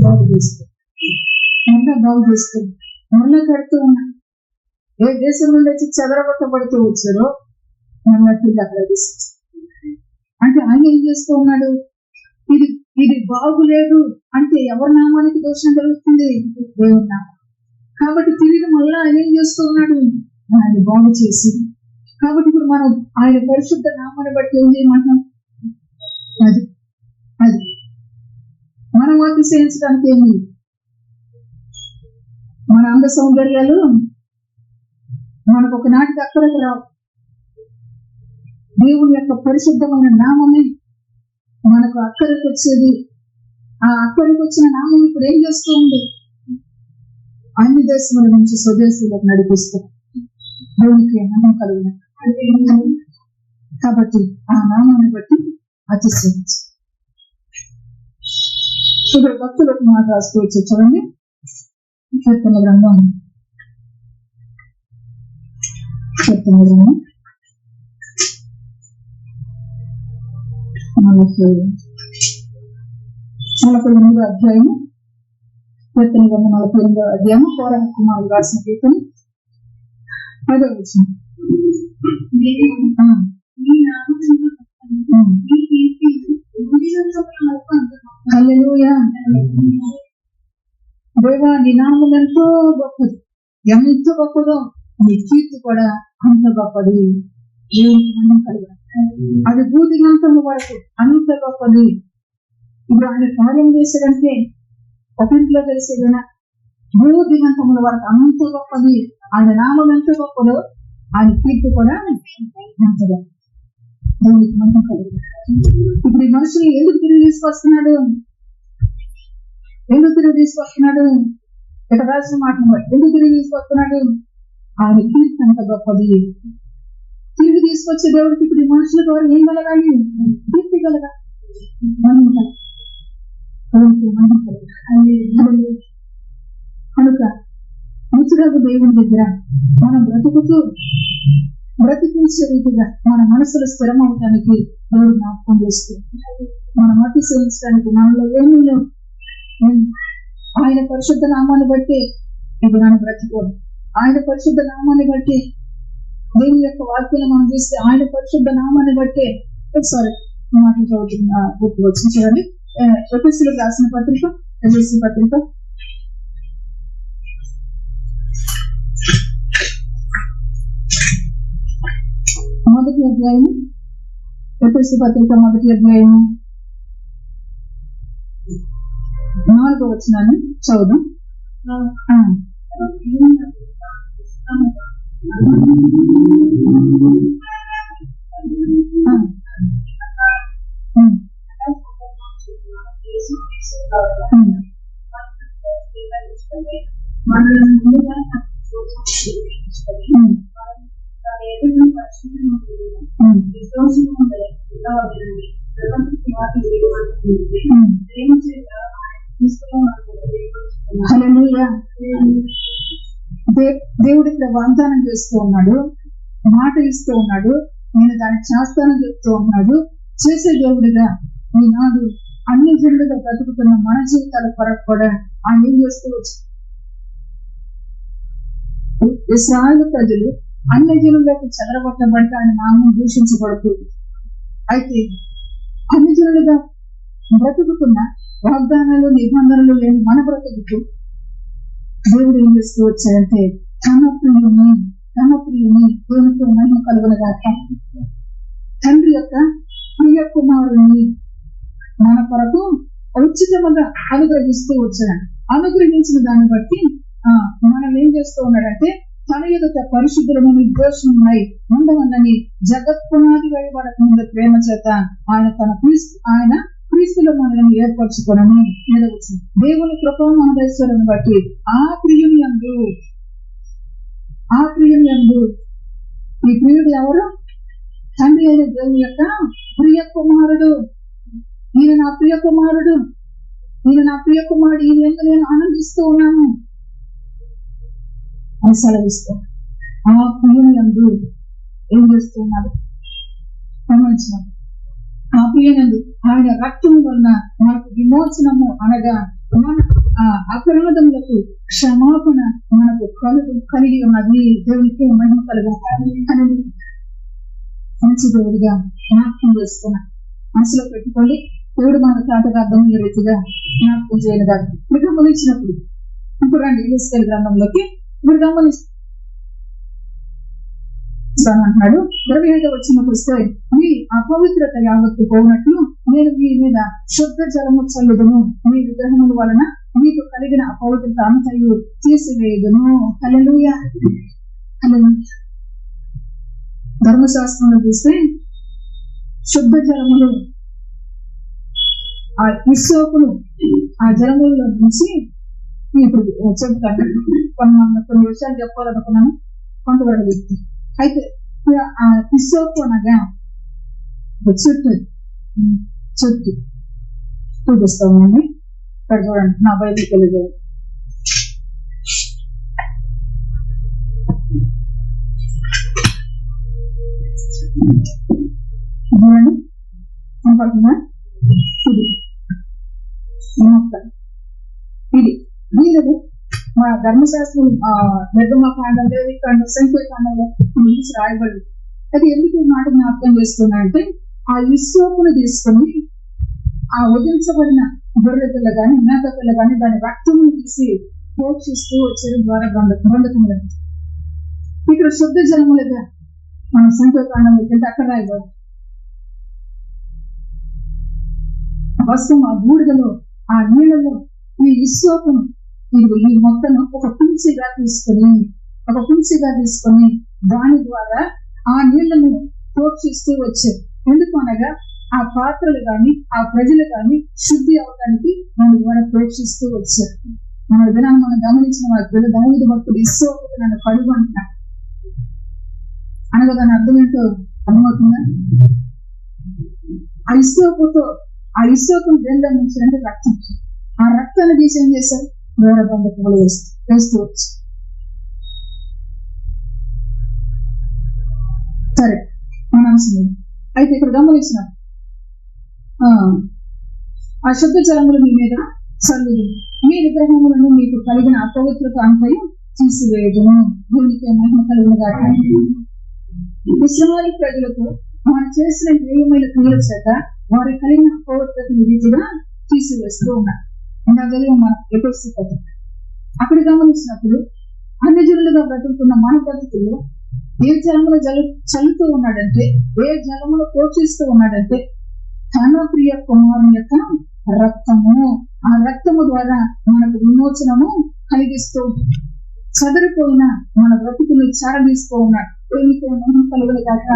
బాగు చేస్తూ ఇంకా బాగు చేస్తుంది, మళ్ళీ కడుతూ ఉన్నాడు. ఏ దేశం నుండి వచ్చి చెదరగొట్టబడుతూ వచ్చారో మళ్ళీ తిరిగి అక్కడ తీసుకొస్తారు. అంటే ఆయన ఏం చేస్తూ ఉన్నాడు, ఇది ఇది బాగులేదు అంటే ఎవరి నామానికి దోషం కలుగుతుంది, దేవుని నామం. కాబట్టి తిరిగి మళ్ళీ ఆయన ఏం చేస్తూ ఉన్నాడు, ఆయన బాగు చేసి. కాబట్టి ఇప్పుడు మనం ఆయన పరిశుద్ధ నామాన్ని బట్టి ఏం చేయమంటాం, అది అది మనం అతిశయించడానికి ఏమి, మన అంద సౌందర్యాలు మనకు ఒక నాటికి అక్కడికి రావు. దేవుని యొక్క పరిశుద్ధమైన నామమే మనకు అక్కడికి వచ్చేది. ఆ అక్కడికి వచ్చిన నామం ఇప్పుడు ఏం చేస్తూ ఉంది, అన్ని దేశముల నుంచి స్వదేశీలకు నడిపిస్తూ దేవునికి నామం కలిగిన. కాబట్టి ఆ నామాన్ని బట్టి అతిశయించు. ఇప్పుడు భక్తులకు మాట రాసుకోవచ్చు. చూడండి, కీర్తన గ్రంథం 48వ అధ్యాయము, కీర్తన గ్రంథం 48వ అధ్యాయము, కోరహ కుమారుడు రాసిన కీర్తన 10వ వచనం. హల్లెలూయా. దేవా నీ నామం ఎంతో గొప్పది, ఎంత గొప్పదో నీ కీర్తి కూడా అంత గొప్పది. అది భూదిగంతం వరకు అంత గొప్పది. ఇప్పుడు ఆయన కార్యం చేసేదంటే ఒకటిలో తెలిసేదైనా భూదిగంతముల వరకు అంత గొప్పది. ఆయన నామం ఎంత గొప్పదో ఆయన కీర్తి కూడా అంతగా. దేవునికి నమ్మకం కలిగి. ఇప్పుడు ఈ మనుషులు ఎందుకు తిరిగి తీసుకొస్తున్నాడు, ఎందుకు తిరిగి తీసుకొస్తున్నాడు, ఇక్కడ రాసిన మాట ఎందుకు తిరిగి తీసుకొస్తున్నాడు, ఆయన కీర్తి అంత గొప్పది. తిరిగి తీసుకొచ్చే దేవుడికి ఇప్పుడు ఈ మనుషుల ద్వారా ఏం కలగాలి, కీర్తి కలగాలి, కనుక ముచ్చురాకు దేవుని దగ్గర మనం బ్రతికించే రీతిగా మన మనసులు స్థిరం అవటానికి దేవుడు జ్ఞాపకం చేస్తుంది. మనం అతిశయించడానికి మనలో ఏమీ లేవు. ఆయన పరిశుద్ధ నామాన్ని బట్టి ఇది మనం బ్రతికోదు. ఆయన పరిశుద్ధ నామాన్ని బట్టి దేవుని యొక్క వాక్యాన్ని మనం చూస్తే ఆయన పరిశుద్ధ నామాన్ని బట్టే ఒకసారి మాటలు చదువుతున్న గుర్తు వచ్చింది. చూడండి, ఎఫెసీయులకు రాసిన పత్రిక, ఎఫెసీ పత్రిక 1వ అధ్యాయము, ఎఫెసీ పత్రిక 1వ అధ్యాయము 4వ వచనాన్ని చదువుదాం. దేవుడు ఇక్కడ వాగ్దానం చేస్తూ ఉన్నాడు, మాట ఇస్తూ ఉన్నాడు, నేను దాన్ని చేస్తానని చెప్తూ ఉన్నాడు. చేసే దేవుడిగా ఈనాడు అన్ని జనులుగా బ్రతుకుతున్న మన జీవితాల కొరకు కూడా ఆయన ఏం చేస్తూ వచ్చు. ఇశ్రాయేలు ప్రజలు అన్ని జనులకు చెదరగొట్టబడితే ఆయన నామం దూషించబడుతుంది. అయితే అన్ని జనులుగా బ్రతుకుతున్న వాగ్దానాలు నిబంధనలు లేని మన బ్రతుకుతూ దేవుడు ఏం చేస్తూ వచ్చాడంటే తన ప్రియుని దేవునితో మహిమ కలుగునగా తండ్రి యొక్క ప్రియ కుమారుని మన కొరకు ఉచితముగా అనుగ్రహిస్తూ వచ్చాడు. అనుగ్రహించిన దాన్ని బట్టి మనం ఏం చేస్తూ ఉన్నాడంటే తన ఎదుట పరిశుద్ధులను నిర్దోషములై ఉండవన్నని జగత్పునాది వేయబడకముందు ప్రేమ చేత ఆయన క్రీస్తులో మనల్ని ఏర్పరచుకోనని ఎడవచ్చు. దేవుని కృపామహేశ్వరుని బట్టి ఆ ప్రియుని యందు ఈ ప్రియుడు ఎవరు? తండ్రి అయిన దేవుని యొక్క ప్రియ కుమారుడు. ఈయన నా ప్రియ కుమారుడు, ఈయన ఎందుకు నేను ఆనందిస్తూ ఉన్నాను అని సెలవిస్తూ ఆ ప్రియుని యందు ఏం చేస్తూ ఉన్నాడు గమనించినాడు. ఆ ప్రియునందు ఆయన రక్తము వలన మనకు విమోచనము అనగా మన అపరాధములకు క్షమాపణ మనకు కలిగి ఉన్నది. దేవునికి మహిమ కలుగుతుంది. మంచి దేవుడిగా జ్ఞాపకం చేసుకున్నా మనసులో పెట్టుకోండి. దేవుడు మన తాటగా అర్థమయ్యే రీతిగా జ్ఞాపకం చేయను కాదు. ఇప్పుడు గమనించినప్పుడు ఇప్పుడు రండి ఎహెజ్కేలు గ్రంథంలోకి. ఇప్పుడు గమనిస్తానంటున్నాడు 25వ వచనంలోకి వస్తే, మీ అపవిత్రత యావత్తు పోనట్లు నేను మీ మీద శుద్ధ జలము చల్లుదును, మీ విగ్రహముల వలన మీకు కలిగిన అపవిత్రత అంతయు తీసివేయుదును. హల్లెలూయా. ధర్మశాస్త్రంలో చూస్తే శుద్ధ జలములు ఆ ఇస్సోపును ఆ జలములలో నుంచి ఇప్పుడు చెప్తాను. కొన్ని విషయాలు చెప్పాలనుకున్నాను, కొంతవరకు చెప్తాను. అయితే ఆ ఇస్సోపు అనగా చెట్టు చూపిస్తామండి. ఇక్కడ చూడండి, నా బయటికి తెలియదు. చూడండి కనపడుతుందా? ఇది దీనిని మా ధర్మశాస్త్రం నిర్గమకాండం, దేవికాండం, సంఖ్యాకాండంలో గురించి రాయబడి. అది ఎందుకు ఈ మాట జ్ఞాపకం చేస్తున్నాయంటే, ఆ ఇస్సోపును తీసుకుని ఆ వదిలించబడిన గొర్రె పిల్ల గాని మేక పిల్ల గాని దాని రక్తమును తీసి పోషిస్తూ వచ్చే ద్వారా బంధకములు. ఇక్కడ శుద్ధ జలములుగా మన సంఖ్యాకాండంలో వెళ్తే అక్కడ రాయబడి వస్తువు ఆ బూడిదలో ఆ నీళ్ళలో ఈ ఇస్సోపును ఈ మొక్కను ఒక కుంచిగా తీసుకొని దాని ద్వారా ఆ నీళ్లను పోషిస్తూ వచ్చారు. ఎందుకు అనగా ఆ పాత్రలు గాని ఆ ప్రజలు గాని శుద్ధి అవడానికి దాని ద్వారా పోషిస్తూ వచ్చారు. మన దినాన్ని మనం గమనించిన వారి దావీదు భక్తుడు ఇస్సోపు నన్ను కడుగు అంటున్నాడు అనగా దాని అర్థం ఏంటో అర్థమవుతుందా? ఆ ఇస్సోపును దేనిలో నుంచి అంటే రక్తం. ఆ రక్తాన్ని తీసి ఏం చేశారు? వేరే బంధకులు వేస్తూ వచ్చు. సరే, మన అంశం అయితే ఇక్కడ గమనించిన ఆ శుద్ధ జలములు మీ మీద చల్లుదు, మీ విగ్రహములను మీకు కలిగిన అపవిత్రత అంతయు తీసివేయుదును. దీనికి మహిమ కలుగునుగా. ఇశ్రాయేలు ప్రజలకు మనం చేసిన ఏమైన క్రియల చేత వారి కలిగిన అపవిత్రతను రీతిగా తీసివేస్తూ ఉన్నారు. మన అక్కడ గమనించినప్పుడు అన్ని జనులుగా బ్రతుకుతున్న మన పద్ధతుల్లో ఏ జలమును చల్లుతూ ఉన్నాడంటే, ఏ జలమును పోషిస్తూ ఉన్నాడంటే తన ప్రియ కుమారుని యొక్క రక్తము. ఆ రక్తము ద్వారా మనకు విమోచనము కలిగిస్తూ చదరిపోయిన మన బ్రతుకుని చారదీస్తూ ఉన్నాడు. ఏమిటో మనం కలుగులు కాక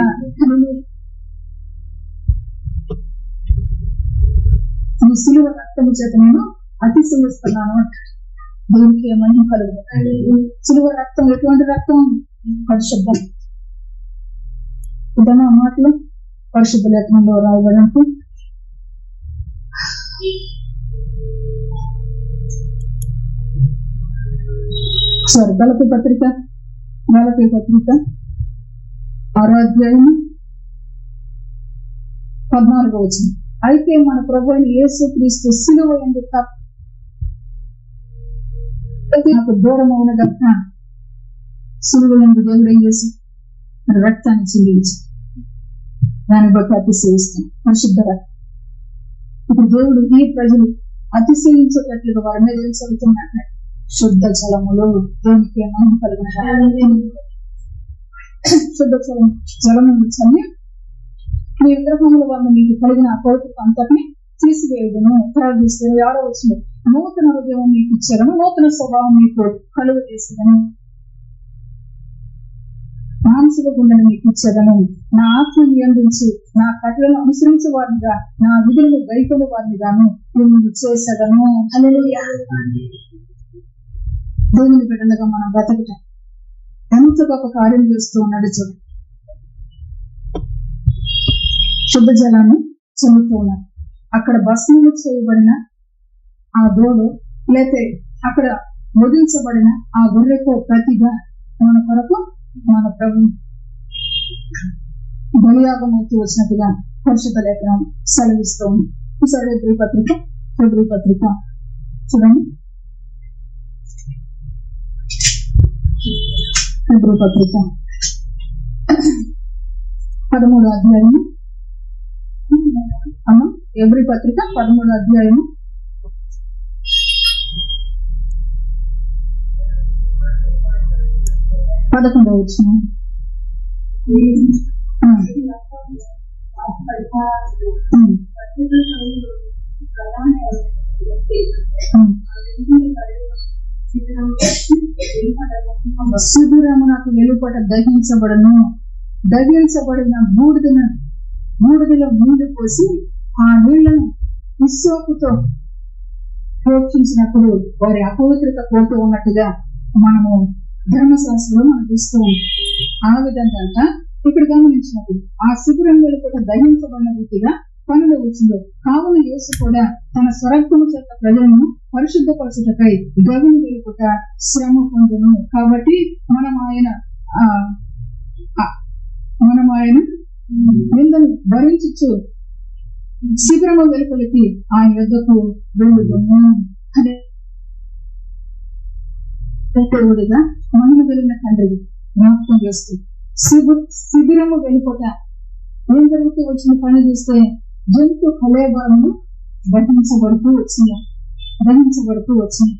ఈ సిలువ రక్తము చేత నేను అతిశయిస్తున్నాను. దేవునికి మహిమ కలుగు. సిలువ రక్తం ఎటువంటి రక్తం? పరిశుద్ధం. ఇదన్నా మాటలు పరిశుద్ధ లేఖనంలో రాయబడినట్టు గలతీ పత్రిక 6వ అధ్యాయం 14వ వచనం. అయితే మన ప్రభువైన యేసుక్రీస్తు సిలువ యందు నాకు దూరమైన గత సిలువ యందు దేవుడు ఏం చేసి మన రక్తాన్ని చెల్లించి దాన్ని బట్టి అతిశయిస్తాం. పరిశుద్ధ రక్తం. ఇప్పుడు దేవుడు ఈ ప్రజలు అతిశయించేటట్లుగా వారి మీద ఏం చదువుతున్నట్లే శుద్ధ జలములు. దేవునికి మహిమ కలిగిన శుద్ధ జలము చల్లి మీ విగ్రహముల వల్ల మీకు కలిగిన అపవిత్రత అంతటిని తీసివేయదును. చూస్తే 6వ వచనం, నూతన హృదయం మీకు ఇచ్చాను, నూతన స్వభావం మీకు కలుగు చేసేదను, మానసిక గుండెను మీకు ఇచ్చేదను, నా ఆత్మను నియంత్రించి నా కట్టలను అనుసరించే వారినిగా నా విధులను గైకొనే వారినిగాను మిమ్మల్ని చేసేదను. హల్లెలూయా. దేవుని బిడ్డలుగా మనం బ్రతకటం ఎంత గొప్ప కార్యం చేస్తూ ఉన్నాడు చూడండి. శుద్ధ జలాన్ని చల్లుతూ ఉన్నారు. అక్కడ భస్మము చేయబడిన ఆ దోడు లేతే అక్కడ వదిలించబడిన ఆ గొర్రెకు ప్రతిగా మన కొరకు మన ప్రభు బలియాగమవుతూ వచ్చినట్టుగా పరిశుద్ధ లేఖనం సెలవిస్తూ ఉంది. ఫిబ్రవరి పత్రిక చూడండి హెబ్రీ పత్రిక 13వ అధ్యాయము. అమ్మా, హెబ్రీ పత్రిక 13వ అధ్యాయము 11వ వచనం. శిబిరమునకు వెలుపట దహించబడిన బూడిదలో నీళ్లు పోసి ఆ నీళ్లను విశ్వాకుతో ప్రోక్షించినప్పుడు వారి అపవిత్రత పోతూ ఉన్నట్టుగా మనము ధర్మశాస్త్రంలో మనం చూస్తూ ఉంటాం. ఆ విధంగా ఇక్కడ గమనించినప్పుడు ఆ శిబిరం వెలుపట దహించబడిన రీతిగా పనులు వచ్చిందో కావున యేసు కూడా తన స్వరక్తము చేత ప్రజలను పరిశుద్ధపరచుటకై గవిని వెలుపట శ్రమ పొందును. కాబట్టి మనం ఆయన నిందను భరించు శిబిరము వెలుపలికి ఆయన యొద్దకు వెళ్ళుదుము. అదే దేవుడిగా మహిమ కలిగిన తండ్రి జ్ఞాపకం చేస్తూ శిబిరము వెలుపట ఏం జరుగుతూ వచ్చిన పని చూస్తే జంతు కళేబరము దహించబడుతూ వచ్చింది.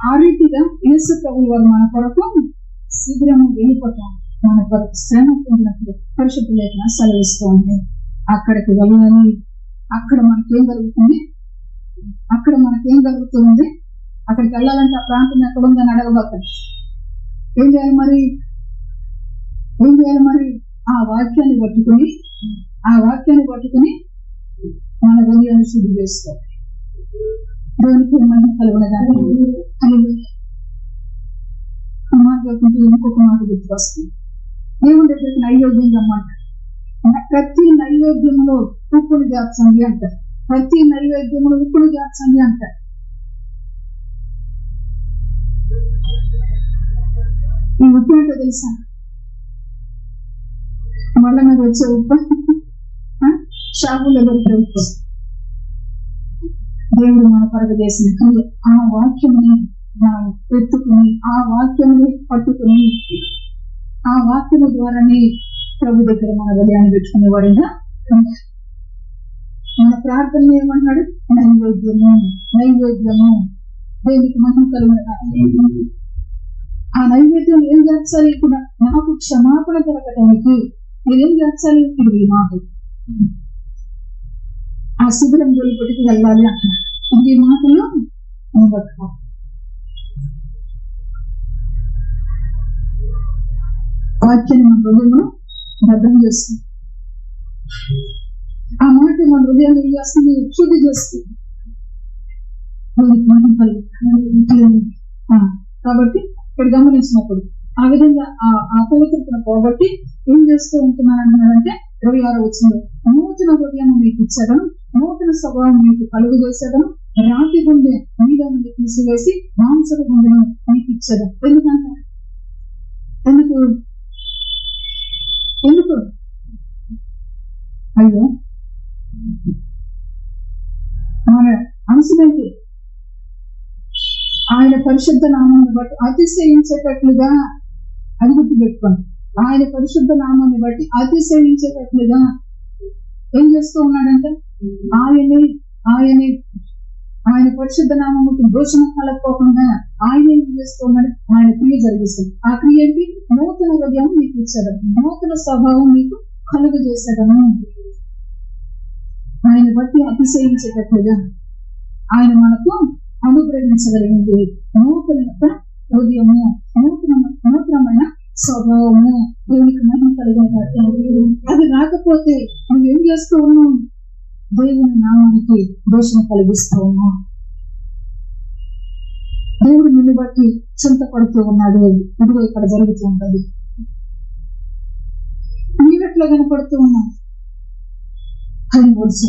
ఆ రీతిగా యేసు ప్రభువు వారు మన కొరకు శిబిరము వెలుపట మన కొరకు శ్రమ పొందినప్పుడు పరిశుద్ధ లేఖన సెలవిస్తూ ఉంది. అక్కడికి వెళ్ళాలి. అక్కడ మనకేం జరుగుతుంది? అక్కడికి వెళ్ళాలంటే ఆ ప్రాంతం ఎక్కడ ఉందని అడగబోతాం. ఏం చేయాలి మరి? ఆ వాక్యాన్ని పట్టుకుని మన హృదయాన్ని శుద్ధి చేసుకోవాలి. దేవునికి మహిమ కలుగునగాక. ఇంకొక మాట గుర్తుకొస్తుంది. దేవుని దగ్గరికి నైవేద్యం రమ్మంట. ప్రతి నైవేద్యంలో ఉప్పును చేర్చండి అంటారు. ఈ ఉప్పు ఏంటో తెలుసా? మళ్ళా మీద వచ్చే ఉప్పు షాపులో దొరికే ఉప్పు. దేవుడు మన కొరకు చేసిన క్రియ. ఆ వాక్యముని మనం పెట్టుకుని, ఆ వాక్యముని పట్టుకుని, ఆ వాక్యము ద్వారానే ప్రభు దగ్గర మన హృదయాన్ని పెట్టుకునేవాడుగా మన ప్రార్థన ఏమన్నాడు? నైవేద్యము దేనికి మహిమ కలుగును. ఆ నైవేద్యం ఏం చేర్చాలి? ఇప్పుడు నాకు క్షమాపణ దొరకటానికి నేనేం చేర్చాలి? ఇప్పుడు ఈ మాట ఆ శిబిరం వెలుపటికి వెళ్ళాలి అంటున్నా. ఈ మాటలో వాక్యాన్ని మన హృదయంలో భద్రం చేస్తుంది. ఆ మాట మన హృదయాన్ని ఏం చేస్తుంది? శుద్ధి చేస్తుంది. కాబట్టి ఇక్కడ గమనించినప్పుడు ఆ విధంగా ఆ అపవిత్రతను పోగొట్టి ఏం చేస్తూ ఉంటున్నానంటే 26వ వచనంలో నూతన హృదయం మీకు ఇచ్చేదను, నూతన స్వభావం మీకు కలుగు చేసేదను, రాతి గుండె మీలో నుండి తీసివేసి మాంసపు గుండెను మీకు ఇచ్చేదను. ఎందుకు అయ్యో మన అంశమైతే ఆయన పరిశుద్ధ నామాన్ని బట్టి అతిశయించేటట్లుగా అది గుర్తు పెట్టుకోండి. ఆయన పరిశుద్ధ నామాన్ని బట్టి అతిశయించేటట్లుగా ఏం చేస్తూ ఉన్నాడంటే ఆయన పరిశుద్ధ నామముకు దోషణ కలగకోకుండా ఆయన ఏం చేస్తూ ఉన్నాడు? ఆయన క్రియ జరిగిస్తుంది. ఆ క్రియ ఏంటి? నూతన హృదయం మీకు ఇచ్చేదను, నూతన స్వభావం మీకు కలుగ చేసేదను. ఆయన బట్టి అతిశయించేటట్లుగా ఆయన మనకు అనుగ్రహించగలిగింది నూతన హృదయము, నూతనమైన స్వభావము. దేవునికి మహిమ కలిగిన అది రాకపోతే నువ్వేం చేస్తూ ఉన్నావు? దేవుని నామానికి దోషణ కలిగిస్తూ ఉన్నావు. దేవుడు నిన్ను బట్టి చింతపడుతూ ఉన్నాడు. ఇదిగో ఇక్కడ జరుగుతూ ఉంటుంది. నీవెట్లా కనపడుతూ ఉన్నావు? అది వరుస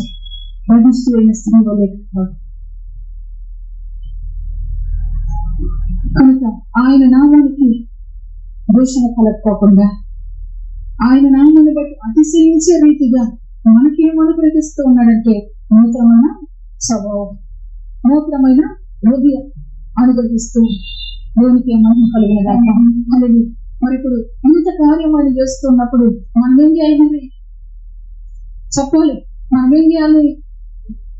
బహిష్ఠైన స్త్రీ వలె. కనుక ఆయన నామానికి దోషణ కలగకోకుండా ఆయన నామాన్ని బట్టి అతిశయించే రీతిగా మనకేం అనుగ్రహిస్తూ ఉన్నాడంటే నూతనమైన స్వభావం, నూతనమైన హృదయం అనుగ్రహిస్తూ దేవునికి మహిమ కలిగిన మరి ఇప్పుడు ఇంత కార్యం ఆయన చేస్తున్నప్పుడు మనం ఏం చేయాలి? మరి చెప్పాలి, మనం ఏం చేయాలి?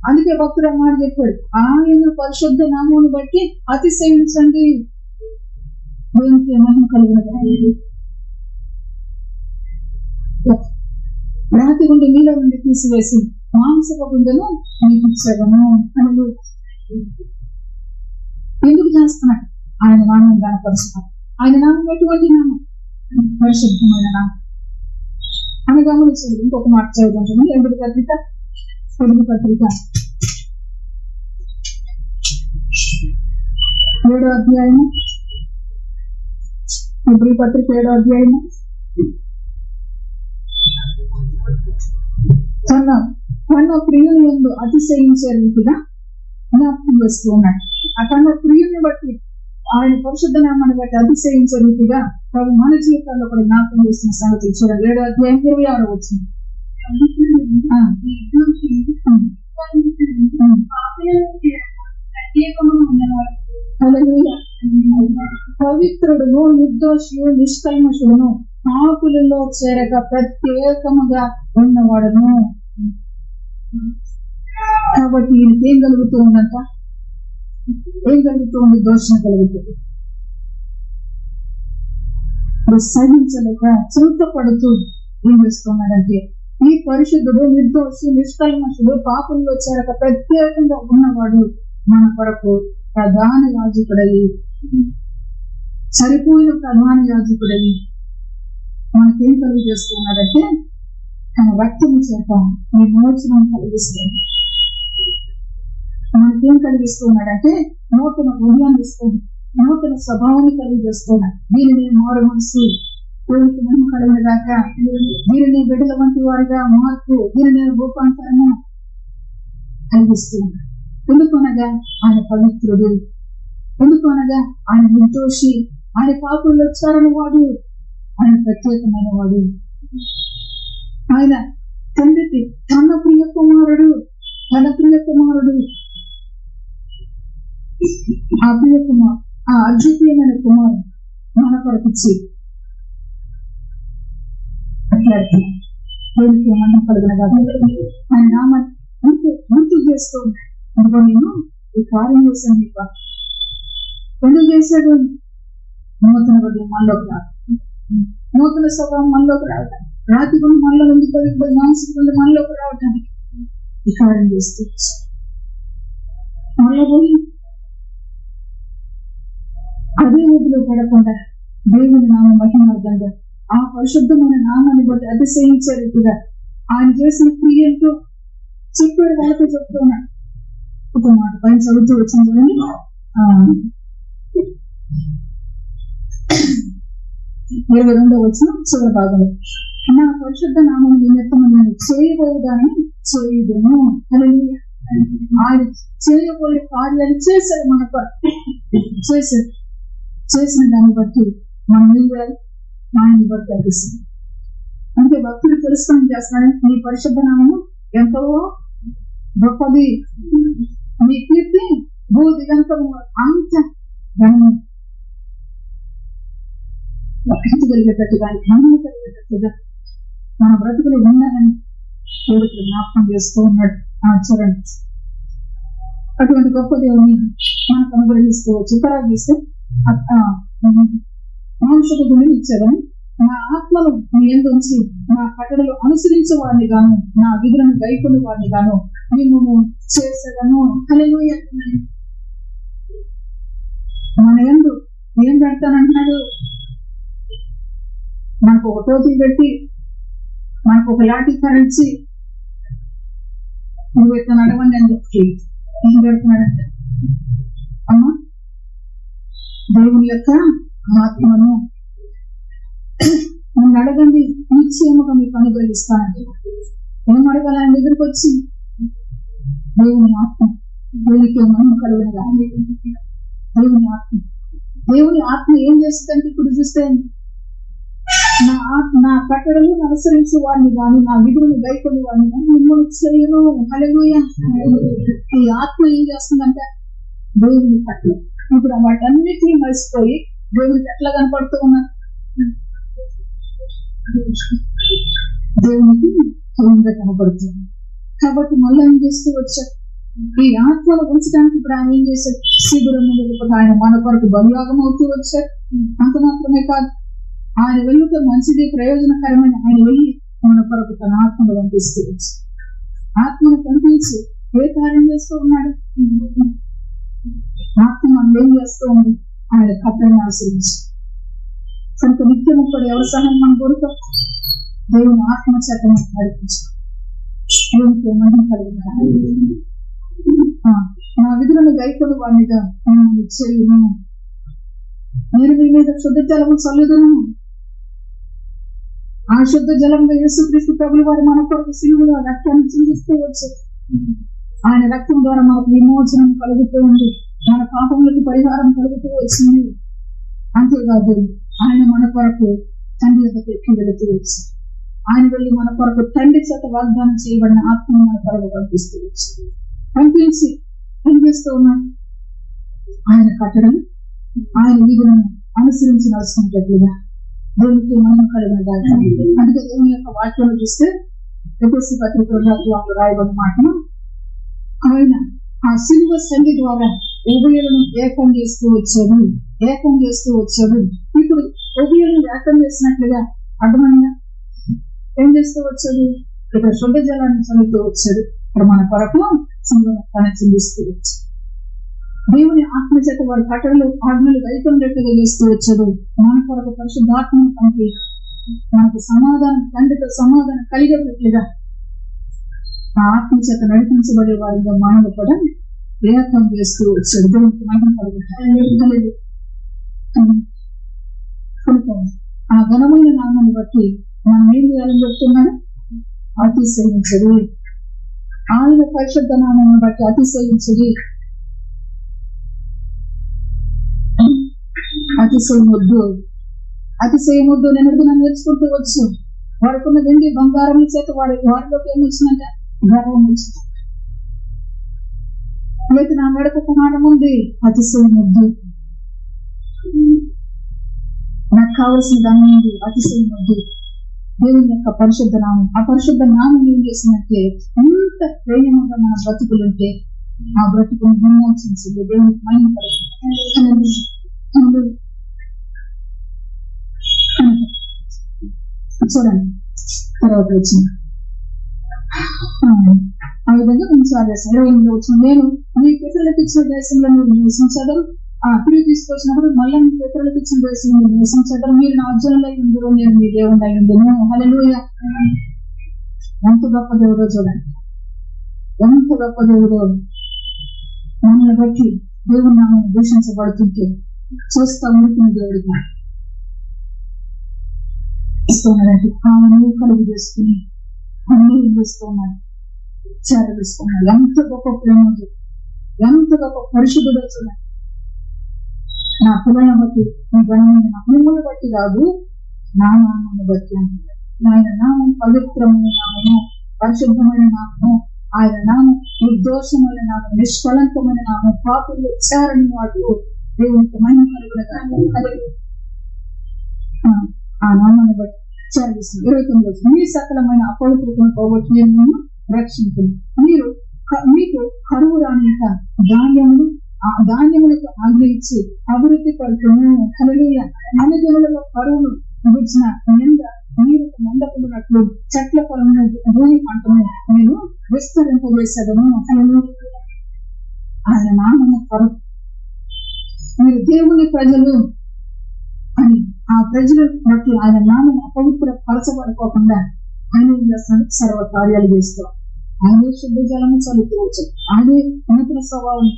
అందుకే భక్తుడు మాట చెప్పాడు, ఆయన పరిశుద్ధ నామమును బట్టి అతిశయించండి, దేవునికి మహిమ కలుగును. రాతి గుండె నీళ్ళ నుండి తీసివేసి మాంసపు గుండెను మీకు ఇచ్చాను అని ఎందుకు చేస్తున్నాడు? ఆయన నామం గణపరుస్తున్నాడు. ఆయన నామం ఎటువంటి నామం? పరిశుద్ధమైన నామం అని గమనించండి. ఇంకొక మాట చదువుకుంటున్నాను. తెలుగు పత్రిక 7వ అధ్యాయము, తెలుగు పత్రిక 7వ అధ్యాయము తన ప్రియుని యందు అతిశయించే రీతిగా జ్ఞాపకం చేస్తూ ఉన్నాడు. తన ప్రియుని బట్టి, ఆయన పరిశుద్ధ నామాన్ని బట్టి అతిశయించే రీతిగా ప్రభు మన జీవితాల్లో కూడా జ్ఞాపకం చేస్తున్న సంగతి చూడండి. 7వ అధ్యాయం 26వ వచనం. పవిత్రుడును నిర్దోషియు నిష్కల్మషుడును పాపులలో చేరక ప్రత్యేకముగా ఉన్నవాడును. కాబట్టి ఈయనకి ఏం కలుగుతూ ఉందంట? ఏం కలుగుతూ ఉంది? దోషం కలుగుతుంది. సహించలేక చింతపడుతూ ఏం చేస్తున్నాడంటే, ఈ పరిశుద్ధుడు నిర్దోషి నిష్కల్మషుడు పాపంలో చేరక ప్రత్యేకంగా ఉన్నవాడు మన కొరకు ప్రధాన యాజకుడయి, సరిపోయిన ప్రధాన యాజకుడయి మనకేం కలుగు చేస్తున్నాడంటే, తన రక్తము చేత విమోచనం కలిగిస్తుంది. మనకేం కలిగిస్తున్నాడంటే, నూతన హృదయాన్ని ఇస్తుంది, నూతన స్వభావాన్ని కలిగిస్తున్నాడు. దీనిని మారు మనసు, దేవునికి మహిమ కలుగునుగాక. దీనిని బిడ్డల వంటి వారిగా మార్పు, దీనిని రూపాంతరము కలిగిస్తున్నాడు. ఎందుకనగా ఆయన పవిత్రుడు, ఎందుకనగా ఆయన నిర్దోషి, ఆయన పాపంలో చేరని వాడు, ఆయన ప్రత్యేకమైన వాడు. ఆయన తండ్రికి తన ప్రియ కుమారుడు, ఆ ప్రియ కుమారు, ఆ అద్వితీయమైన కుమారు మన కొరకిచ్చి దేవునికి మహిమ కలుగునుగాక. ఆయన నామాన్ని గుర్తు చేస్తూ ఉన్నాడు. నేను ఈ కార్యం చేశాను మీకు. ఎందుకు చేశాడు? నూతన హృదయం మనలోకి రాదు, నూతన స్వభావం మనలోకి రావటానికి, రాతి గుండి మనలో నుండి కలిగిపోయి మానసిక గుండి మనలోకి రావటానికి ఈ కార్యం చేస్తూ మనలో పోయి అదే ఊపిలో పడకుండా దేవుని నామ మహిమార్థంగా ఆ పరిశుద్ధమైన నామాన్ని బట్టి అతిశయించే రీతిగా ఆయన చేసిన క్రియలతో చెప్పాడు. వాళ్ళతో చెప్తూ ఉన్నాడు. ఒక మాట పైన చదువుతూ వచ్చింది చూడండి. 22వ వచనం చివరి భాగంలో, నా పరిశుద్ధ నామం నిమిత్తము నేను చేయబోదాన్ని చేయుదును. ఆయన చేయబోయే కార్యాలు చేశాడు. మన చేసిన దాన్ని బట్టి మనం ఏం చేయాలి? ఆయన్ని బట్టి అనిపిస్తుంది. అంటే భక్తుడు తెలుసుకొని చేస్తున్నాడు. నీ పరిశుద్ధ నామము ఎంతో గొప్పది, నీ కీర్తి భూ దిగంతము అంత కలిగేటట్టుగా, మహిమ కలిగేటట్టుగా మన బ్రతుకులు ఉండాలని దేవుడికి జ్ఞాపకం చేస్తూ ఉన్నాడు. ఆచరణ అటువంటి గొప్ప దేవుని మనకు అనుగ్రహిస్తూ వచ్చి ప్రార్థిస్తే, మాంసపు గుణిని ఇచ్చారని నా ఆత్మను మీ యందు ఉంచి నా కట్టడలు అనుసరించే వాడిని గాను, నా విధులను గైకొనే వాడిని గాను మేము చేసేదను. హల్లెలూయా. మన యందు ఏం పెడతానంటున్నాడు? మనకు ఒక టోపీ పెట్టి, మనకు ఒక లాఠీ కరించి, నువ్వు ఎట్లా నడవండి అని చెప్పి ఏం పెడుతున్నాడంటే, అమ్మా దేవుని యొక్క ఆత్మను నన్ను అడగండి, నిశ్చయముగా మీకు అనుగ్రహిస్తానండి. ఏం అడగాలి? ఆయన దగ్గరికి వచ్చి దేవుని ఆత్మ, దేవునికి మహిమ కలుగునుగాక. దేవుని ఆత్మ ఏం చేస్తుందంటే, ఇప్పుడు చూస్తే నా కట్టడలు అనుసరించి వాడిని గాను, నా విధులను గైకొని వాడిని గాను మిమ్మల్ని చేయను. హల్లెలూయా. ఈ ఆత్మ ఏం చేస్తుందంటే దేవుని కట్టలు. ఇప్పుడు వాటన్నిటినీ మర్చిపోయి దేవునికి ఎట్లా కనపడుతూ ఉన్నారు? దేవునికి హీనంగా కనబడుతుంది. కాబట్టి మళ్ళీ ఏం చేస్తూ వచ్చారు, ఈ ఆత్మలో ఉంచడానికి ఇప్పుడు ఆయన ఏం చేశారు, శిబిరం వెళ్ళిపోతే ఆయన మన కొరకు బలియాగం అవుతూ వచ్చారు. అంత మాత్రమే కాదు, ఆయన వెళ్ళితే మంచిది ప్రయోజనకరమైన ఆయన వెళ్ళి మన కొరకు తన ఆత్మను పంపిస్తూ వచ్చారు. ఆత్మను పంపించి ఏ కార్యం చేస్తూ ఉన్నాడు, ఆత్మ మనం ఏం చేస్తూ ఉంది, ఆయన కట్టడిని ఆశ్రయించి కనుక నిత్యము కూడా ఎవరి సహాయం మనం కోరుతాం, దేవుని ఆత్మ చేత మనం నడిపించాం. దేవునికి ఏమన్నా కలిగిన నా విధులను గైకొని వాడిగా నేను నిశ్చయును, నేను మీ మీద శుద్ధ జలము చల్లుదును. ఆ శుద్ధ జలంలో యేసుక్రీస్తు ప్రభువు వారు మన కొరకు సిలువలో రక్తాన్ని చిందిస్తూ వచ్చారు. ఆయన రక్తం ద్వారా మనకు విమోచనం కలుగుతూ ఉంది, మన పాపములకు పరిహారం కలుగుతూ వచ్చింది. అంతేకాదు ఆయన మన కొరకు తండ్రి యొక్క ఎక్కి వెళుతూ వచ్చారు. ఆయన వెళ్ళి మన కొరకు తండ్రి చేత వాగ్దానం చేయబడిన ఆత్మను మన కొరకు పంపిస్తూ వచ్చారు. పంపించి పనిచేస్తూ ఉన్నాడు. ఆయన కట్టడం ఆయన విధులను అనుసరించి నడుచుకుంటట్లుగా దేవునికి మనం కలిగిన. అందుకే దేవుని యొక్క వాక్యంలో చూస్తే ఎపిఎస్సీ పత్రికలో రాయబడిన మాటను ఆయన ఆ సిలువ సంధి ద్వారా ఉభయులను ఏకం చేస్తూ వచ్చాడు. ఇప్పుడు ఉభయులను ఏకం చేసినట్లుగా అర్థమైనా ఏం చేస్తూ వచ్చాడు, ఇక్కడ శుద్ధ జలాన్ని చల్లుతూ వచ్చాడు. ఇక్కడ మన కొరకు సంగమని చిందిస్తూ వచ్చాడు. దేవుని ఆత్మ చేత వారి కట్టడలు ఆజ్ఞలు వైకుంఠగా చేస్తూ వచ్చాడు. మన కొరకు పరిశుద్ధాత్మను పంపి మనకు సమాధానం, తండ్రితో సమాధానం కలిగేటట్లుగా ఆ ఆత్మ చేత నడిపించబడే వారిగా మనల్ని కూడా ఏకం చేస్తూ వచ్చాడు. దేవునికి మహిమ కలుగుతాడు. ఆ ఘనమైన నామాన్ని బట్టి మనం ఏం చేయాలని చెప్తున్నాడు, అతిశయించడు. ఆయన పరిశుద్ధ నామాన్ని బట్టి అతిశయించడు. అతిశయమొద్దు నేను నేర్చుకుంటూ వచ్చు. వాడుకున్న వెండి బంగారం చేత వారిలోకి ఏమి వచ్చిందంటే గర్వం వచ్చింది. లేదు నా మెడకు ప్రమాణం ఉంది, అతిశయమొద్దు. నాకు కావలసిన దాని ఉంది, అతిశయమొద్దు. దేవుని యొక్క పరిశుద్ధ నామం, ఆ పరిశుద్ధ నామం ఏం చేసినట్టే ఎంత ప్రేమగా మన బ్రతుకులుంటే ఆ బ్రతుకుని విమోచించింది. దేవునికి మహిమ కలుగుతుంది. చూడండి తర్వాత వచ్చింది ఆ విధంగా వచ్చింది. నేను మీ పితరులకు ఇచ్చిన దేశంలో మీరు నివసించదరు, తిరిగి తీసుకొచ్చినప్పుడు మళ్ళీ మీ పితరులకు ఇచ్చిన దేశంలో మీరు నివసించదరు, మీరు నా అర్జునులై ఉందరు, నేను మీ దేవుడు అయి ఉండను. హల్లెలూయా. ఎంత గొప్ప దేవుడో చూడండి, ఎంత గొప్ప దేవుడో. మనల్ని బట్టి దేవుని నామం దూషించబడుతుంటే చూస్తా ఉంటున్న దేవుడిగా ఇస్తున్నాడంటే ఆయన కలుగు చేసుకుని అన్ని చేస్తున్నాడు, చేరవేస్తున్నాడు. ఎంత గొప్ప ప్రేమ, ఎంత గొప్ప పరిశుద్ధుడో చూడండి. నా పిల్లలను బట్టి నీ గణమైన మిమ్మల్ని బట్టి కాదు, నా నామాన్ని బట్టి అంటున్నాడు. ఆయన నామం పవిత్రమైన నామము, పరిశుద్ధమైన నామము. ఆయన నామం నిర్దోషమైన నామం, నిష్కలంకమైన నామం. పాపులు చేరని వాడు దేవునికి మహిమ కలుగునగాక. ఆ నామాన్ని బట్టి చేరవేస్తుంది. 29 మీ సకలమైన అపవిత్రతను పోగొట్టి నేను రక్షించును. మీకు కరువు రానిక ధాన్యములకు ఆగ్రహించి అభివృద్ధి పడుతును. హల్లెలూయా. అన్ని జనులలో కరువును గుర్చిన నింద మీరు మండకున్నట్లు చెట్ల పొలమును భూమి పంటను నేను విస్తరింపజేసేదను. ఆయన నామము కరువు. మీరు దేవుని ప్రజలు అని ఆ ప్రజలు బట్టి ఆయన నామం అపవిత్ర పరచబడుకోకుండా ఆయన సర్వ కార్యాలు చేస్తాం. ఆయనే శుద్ధ జలము చల్లుతూ వచ్చాడు. ఆయనే నూతన స్వభావం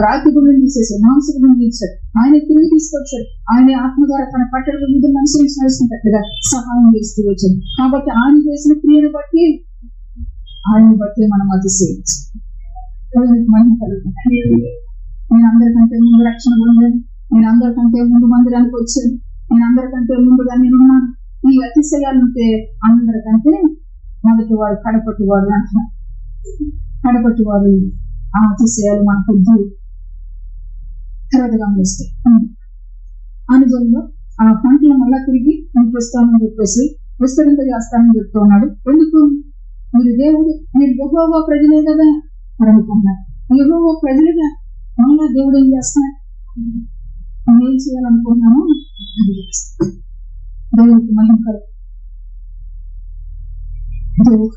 రాతి గుండెని తీసేసాడు, మాంస గుండెని తీసాడు. ఆయన తిరిగి తీసుకొచ్చాడు. ఆయన ఆత్మ ద్వారా తన కట్టడ విధులను అనుసరించి నడుస్తున్నట్లుగా సహాయం చేస్తూ వచ్చాడు. కాబట్టి ఆయన చేసిన క్రియను బట్టి మనం అతిశయించు. మహిమ కలుగుతుంది. నేను అందరికంటే ముందు రక్షణ పొందాను, నేను అందరికంటే ముందు మందిరానికి వచ్చాను, నేను అందరికంటే ముందుగా నేనున్నాను. ఈ అతిశయాలుంటే అందరికంటే మొదటి వాడు కడపట్టి వాడు అంటున్నారు. కడపట్టి వాడు ఆ అతిశయాలు మనకు తర్వాత గమనిస్తాయి. అనుజంలో ఆ పంటలు మళ్ళా తిరిగి మీకు ఇస్తామని చెప్పేసి విస్తరింప చేస్తానని చెప్తూ ఉన్నాడు. ఎందుకు? మీరు దేవుడు, మీరు యెహోవా ప్రజలే కదా అని అనుకున్నారు. యెహోవా ప్రజలుగా మళ్ళా దేవుడు ఏం చేస్తున్నారు? ఏం చేయాలనుకున్నామో అది చేస్తాను. దేవుడికి మహిమ కలుగు. దేవుడు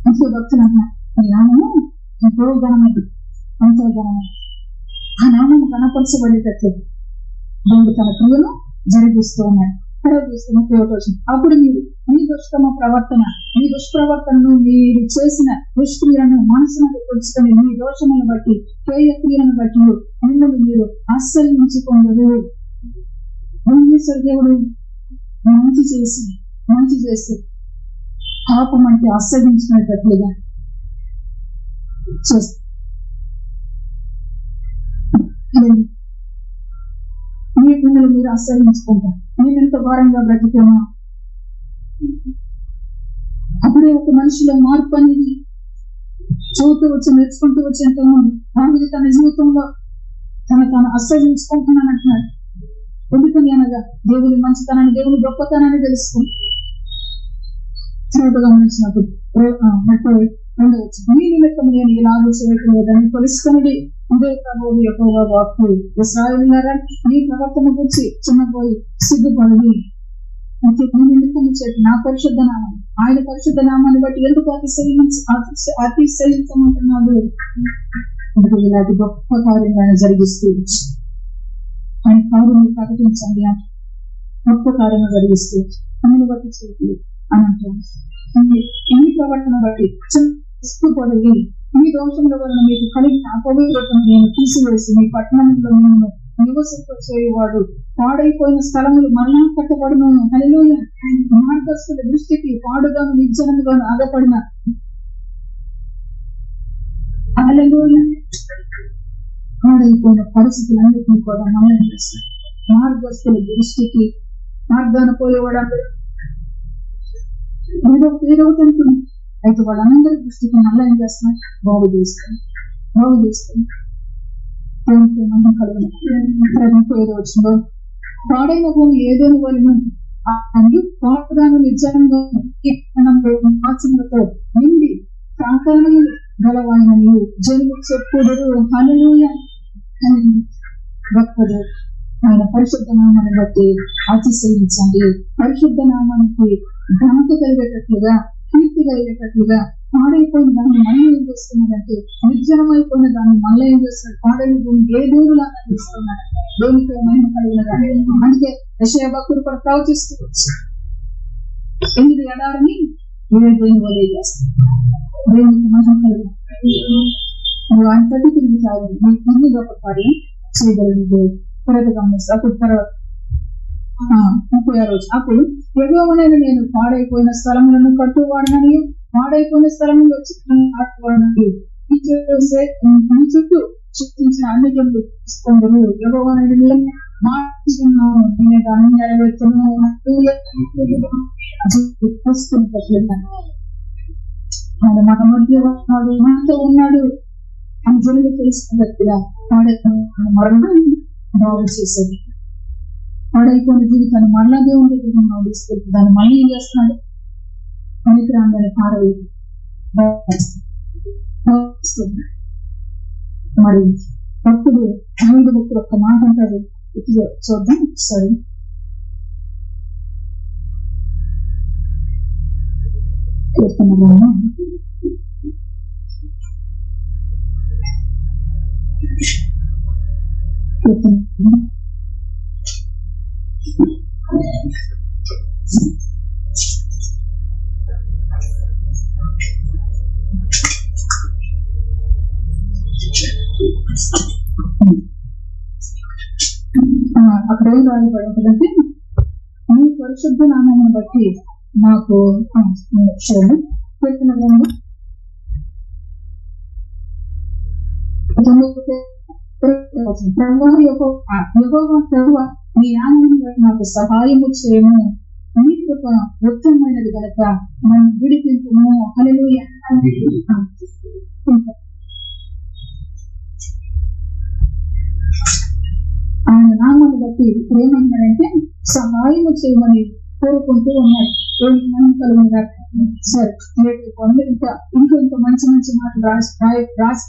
ఎంతో భక్తులు అన్నారు, ఈ నామము ఎంతో ఘనమైనది, ఎంతో ఘనమైనది. ఆ నామము ఘనపరచబడేటట్లు దేవుడు తన క్రియను జరిగిస్తూ ఉన్నాడు. అప్పుడు మీరు మీ దుష్టమ ప్రవర్తన, మీ దుష్ప్రవర్తనను, మీరు చేసిన దుష్క్రియలను మనసును తెలుసుకొని మీ దోషములను బట్టి, పేయ క్రియలను బట్టి మిమ్మల్ని మీరు ఆశ్రయించుకోండి. దేవుడు మంచి చేసి పాపం అంటే ఆశ్రయించినట్లుగా చేస్తారు. మిమ్మల్ని మీరు ఆశ్రయించుకుంటారు. మేము ఎంత భారంగా బ్రతికేమో. అప్పుడే ఒక మనిషిలో మార్పు అనేది చదువుతూ వచ్చి నేర్చుకుంటూ వచ్చి ఎంతోమంది దాని తన జీవితంలో తాను ఆశ్రయించుకుంటున్నాను అంటున్నాడు. ఎందుకని అనగా దేవుని మంచితనాన్ని, దేవుని గొప్పతనాన్ని తెలుసుకుని చదువుగా గమనించినప్పుడు ఉండవచ్చు. మీ నిమిత్తం నేను ఇలాగ చేయటం లేదని తెలుసుకుని ఇదే ప్రభువు యెహోవా వాక్కు. ఇశ్రాయేలులారా, మీ ప్రవర్తన గురించి చిన్నపోయి సిగ్గుపడి మీ నిమిత్తము చెప్పి నా పరిశుద్ధ నామం, ఆయన పరిశుద్ధ నామాన్ని బట్టి ఎందుకు అతిశయించమంటున్నాడు? ఎందుకు ఇలాంటి గొప్ప కార్యం ఆయన జరిగిస్తూ ఆయన కార్యాన్ని ప్రకటించండి అని గొప్ప కార్యం జరిగిస్తూ అమలు బట్టి చేయలేదు అని అంటారు. ఈ ప్రవర్తన బట్టి సిగ్గుపడి మీ దోషముల వలన మీకు కలిగిన అపవిత్రతను నేను తీసివేసి మీ పట్టణంలో నేను నివసింపచేయువాడు పాడైపోయిన స్థలములు మరలా కట్టబడును. హల్లెలూయా. మార్గస్తుల దృష్టికి పాడుగాను నిర్జనముగాను ఆగపడిన పాడైపోయిన పరిస్థితులన్నింటినీ కూడా మళ్ళీ చేస్తారు. మార్గస్తుల దృష్టికి మార్గాన పోయేవాడు అందరూ ఏదవుతుంటుంది. అయితే వాళ్ళందరి దృష్టికి మళ్ళీ ఏం చేస్తున్నారు? బాగు చేస్తుంది. ఏదో వచ్చిందో పాడైన భూమి ఏదోని వలన పాడుగాను నిర్జనంగా నిండి ప్రాంతాలను గలవాయన మీరు జనులు చెప్పుదురు. హల్లెలూయా. గొప్పది ఆయన పరిశుద్ధ నామాన్ని బట్టి అతిశయించండి. పరిశుద్ధ నామానికి ఘనత కలిగేటట్లుగా, కీర్తి కలిగేటట్లుగా పాడైపోయిన దాన్ని మళ్ళీ ఏం చేస్తున్నాడంటే, నిర్జనమైపోయిన దాన్ని మళ్ళీ ఏం చేస్తున్నాడు? పాడైన భూమి ఏ దేవులాగా ఇస్తున్నాడు. దేవునితో మహిమ కలిగినదాన్ని. అందుకే యెషయా భక్తుడు కూడా ప్రవచిస్తూ వచ్చాడు, 8 ఎడారిని 7 దేవుని వలె చేస్తాడు. దేవునికి మహిమ కలిగిన నువ్వు అంతటి తిరిగి సాగు నీకు ఇన్ని గొప్ప కార్యం చేయగలిగిన తర్వాత గమనిస్తా. అప్పుడు తర్వాత 36 రోజు అప్పుడు యెహోవానైన నేను పాడైపోయిన స్థలములను కట్టువాడనని, పాడైపోయిన స్థలములు వచ్చి ఈ చుట్టూ సృష్టించిన అన్ని జనులు తీసుకుందరు. యెహోవానైన నేను మార్చుకున్నాను, నేను దాన్ని నెరవేర్చును. ఆయన మన మధ్య ఉన్నాడు అని జనులు తెలుసుకున్నట్టుగా పాడైపోయిన మరణం బాగు చేసేది. పాడైపోయిన జీవితాన్ని మళ్ళా దేవుని దగ్గర తీసుకెళ్తే దాన్ని మళ్ళీ ఏం చేస్తున్నాడు? పనికిరాందని పారవేది. మరి భక్తుడు దావీదు భక్తుడు ఒక్క మాట అంటాడు, ఇది చూద్దాం ఒకసారి. అక్కడ ఏం రాయబడిందంటే, మీ పరిశుద్ధ నామాన్ని బట్టి నాకు మీ నామాన్ని బట్టి నాకు సహాయము చేయము, మీ కృప ఉత్తమమైనది కనుక నన్ను విడిపింపుము. హల్లెలూయా. ఆయన నామాన్ని బట్టి ఇప్పుడు ఏమన్నాడంటే సహాయం చేయమని కోరుకుంటూ ఉన్నాడు. కలుగుగా సరే ఇంకా ఇంకొంత మంచి మంచి మాటలు రాసి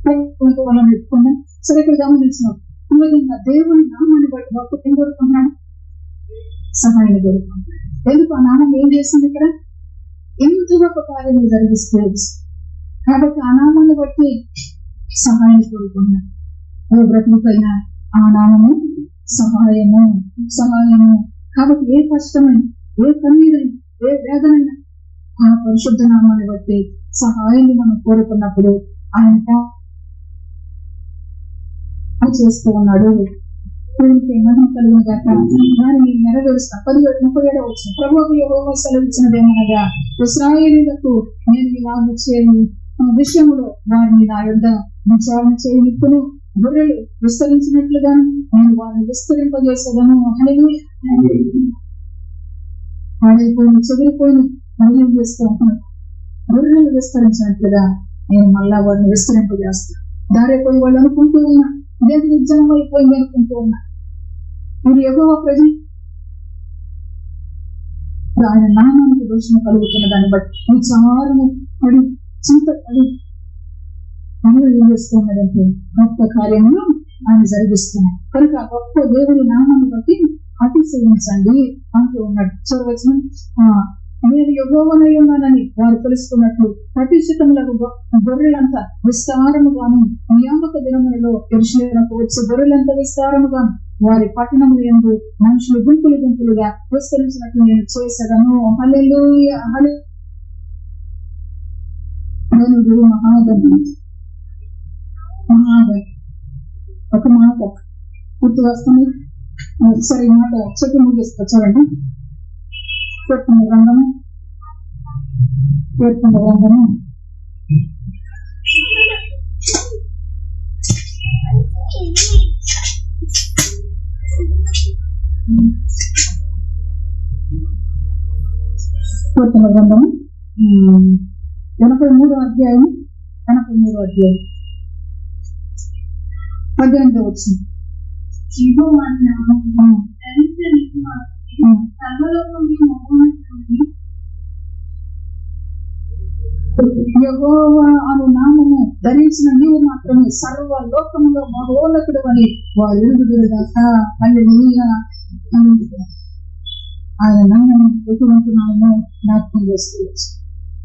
పెట్టుకున్నాం. సరే ఇక్కడ గమనించినాం. ఈ విధంగా దేవుని నామాన్ని బట్టి భక్తులు ఏం కోరుకున్నాడు? సహాయాన్ని కోరుకున్నాడు. ఎందుకు ఆ నామం ఏం చేసింది? ఇక్కడ ఎంత గొప్ప కార్యం జరిగిస్తుంది కాబట్టి ఆ నామాన్ని బట్టి సహాయాన్ని కోరుకున్నాడు. ఏ బ్రతుకుకైనా ఆ నామము సహాయము సహాయము. కాబట్టి ఏ కష్టమైన, ఏ కన్నీరైనా, ఏ వేదనైనా ఆ పరిశుద్ధ నామాన్ని బట్టి సహాయాన్ని మనం కోరుకున్నప్పుడు ఆయన చేస్తూ ఉన్నాడు. దానిని నెరవేరుస్తా. 37 వచ్చిన ప్రభువు యెహోవా సెలవిచ్చినదేమనగా, ఇశ్రాయేలీయులకు నేను ఇలాగ చేయను విషయంలో వారిని నా యొద్ద విచారణ చేయనిప్పును, గొర్రెలు విస్తరించినట్లుగాను నేను వారిని విస్తరింపజేసేదను. పాడైపోయిన చెదిరిపోయిన మళ్ళీ చేస్తూ ఉంటాను. గొర్రెలు విస్తరించినట్లుగా నేను మళ్ళా వారిని విస్తరింపజేస్తాను. దారైపోయి వాళ్ళు అనుకుంటూ ఉన్నా, ఇదేంటి నిర్జనం అయిపోయింది అనుకుంటూ ఉన్నా. మీరు యెహోవా ప్రజలు ఆయన నామానికి దోషణ కలుగుతున్న దాన్ని బట్టి విచారణ పడి చింతపడి మనలో ఏం చేస్తున్నాడంటే గొప్ప కార్యములు ఆయన జరిగిస్తున్నాడు. కనుక గొప్ప దేవుడి నామాన్ని బట్టి అతిశయించండి అంటూ ఉన్నాడు. చూడవచ్చును, నేను యెహోవానై ఉన్నానని వారు తెలుసుకున్నట్లు ప్రతిష్ఠితములకు గొర్రెలంతా విస్తారముగాను నియామక దినములలో యెరూషలేమునకు వచ్చే గొర్రెలంతా విస్తారముగాను వారి పట్టణముల యందు మనుషులు గుంపులు గుంపులుగా విస్తరించినట్లు నేను చేసేదను. హల్లెలూయా హల్లెలూయా. మహాగణం ఒక మాట గుర్తు వస్తుంది. సరే ఈ మాట చెప్పి ముగిస్తా. చూడండి, కీర్తన గ్రంథము 83వ అధ్యాయం 18వ వచనం. యెహోవా అను నామము ధరించిన నీవు మాత్రమే సర్వ లోకములో మహోన్నతుడు అని వారు ఎరుగుదురుగాక. హల్లెలూయా. ఆయన నామము ఎటువంటి నామము జ్ఞాపకం చేసుకోవచ్చు.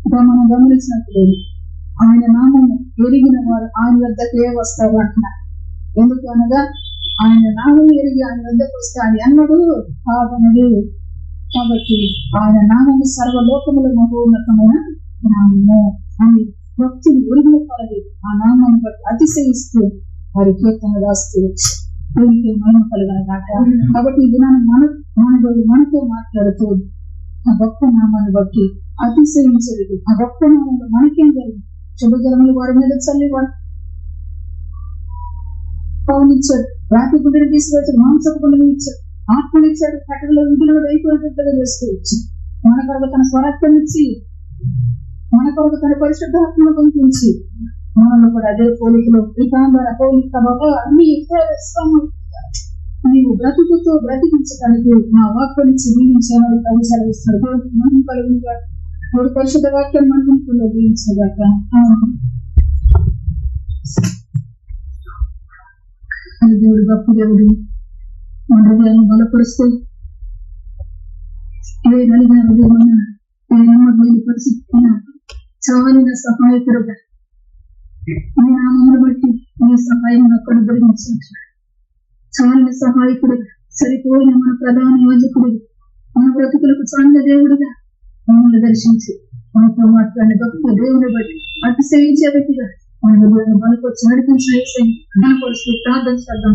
ఇంకా మనం గమనించినట్లు ఆయన నామము ఎరిగిన వారు ఆయన వద్దకే వస్తారు అంటున్నారు. ఎందుకు అనగా ఆయన నామము ఎరిగి ఆయన వద్దకు వస్తే ఆయన అన్నడు కాదనడు. కాబట్టి ఆయన నామము సర్వలోకముల మహోన్నతమైన నామము అని భక్తులు ఒరిగిన కొలది ఆ నామాన్ని బట్టి అతిశయిస్తూ వారి కీర్తన రాస్తూ వచ్చి మహిమ కలుగనగాక. కాబట్టి ఇది మనతో మాట్లాడుతూ ఆ గొప్ప నామాన్ని బట్టి అతిశయించేది. ఆ గొప్ప నామంలో మనకేం జరిగింది? శుభజలములు వారి మీద చల్లి వారు పవనిచ్చాడు, రాతి గుండెని తీసుకొచ్చాడు, మాంసపు గుండెని ఇచ్చాడు, ఆత్మనిచ్చాడు, కట్టడలో ఇంటిలో అయిపోయినట్టుగా చేసుకోవచ్చు. మన కొరకు తన స్వరక్తనిచ్చి, మన కొరకు తన పరిశుద్ధాత్మను పంపించి మనలో కూడా అదే పోలికలో పోలిక బాబా అన్ని నీవు బ్రతుకుతో బ్రతికించడానికి నా వాక్యాన్ని జీవించాలని ప్రభు సెలవిస్తున్నాడు. మనం కలిగిన మూడు పరిశుద్ధ వాక్యాన్ని మనకు జీవించగాక. దేవుడు గొప్ప దేవుడు మన హృదయాన్ని బలపరుస్తూ ఏ నలిగిన హృదయమైన ఏ నమ్మకమైన పరిస్థితి చాలిన సహాయకుడుగా ఈ నామమును బట్టి ఈ సహాయం అక్కడ గురించాడు. చాలిన సహాయకుడుగా, సరిపోయిన మన ప్రధాన యోజకుడు, మన బ్రతుకులకు చాలిన దేవుడుగా మమ్మల్ని దర్శించి మనతో మాట్లాడిన గొప్ప దేవుని బట్టి అతిశయించే వ్యక్తిగా మన హృదయాన్ని బలపరిచి నడిపించి ప్రార్థన చేద్దాం.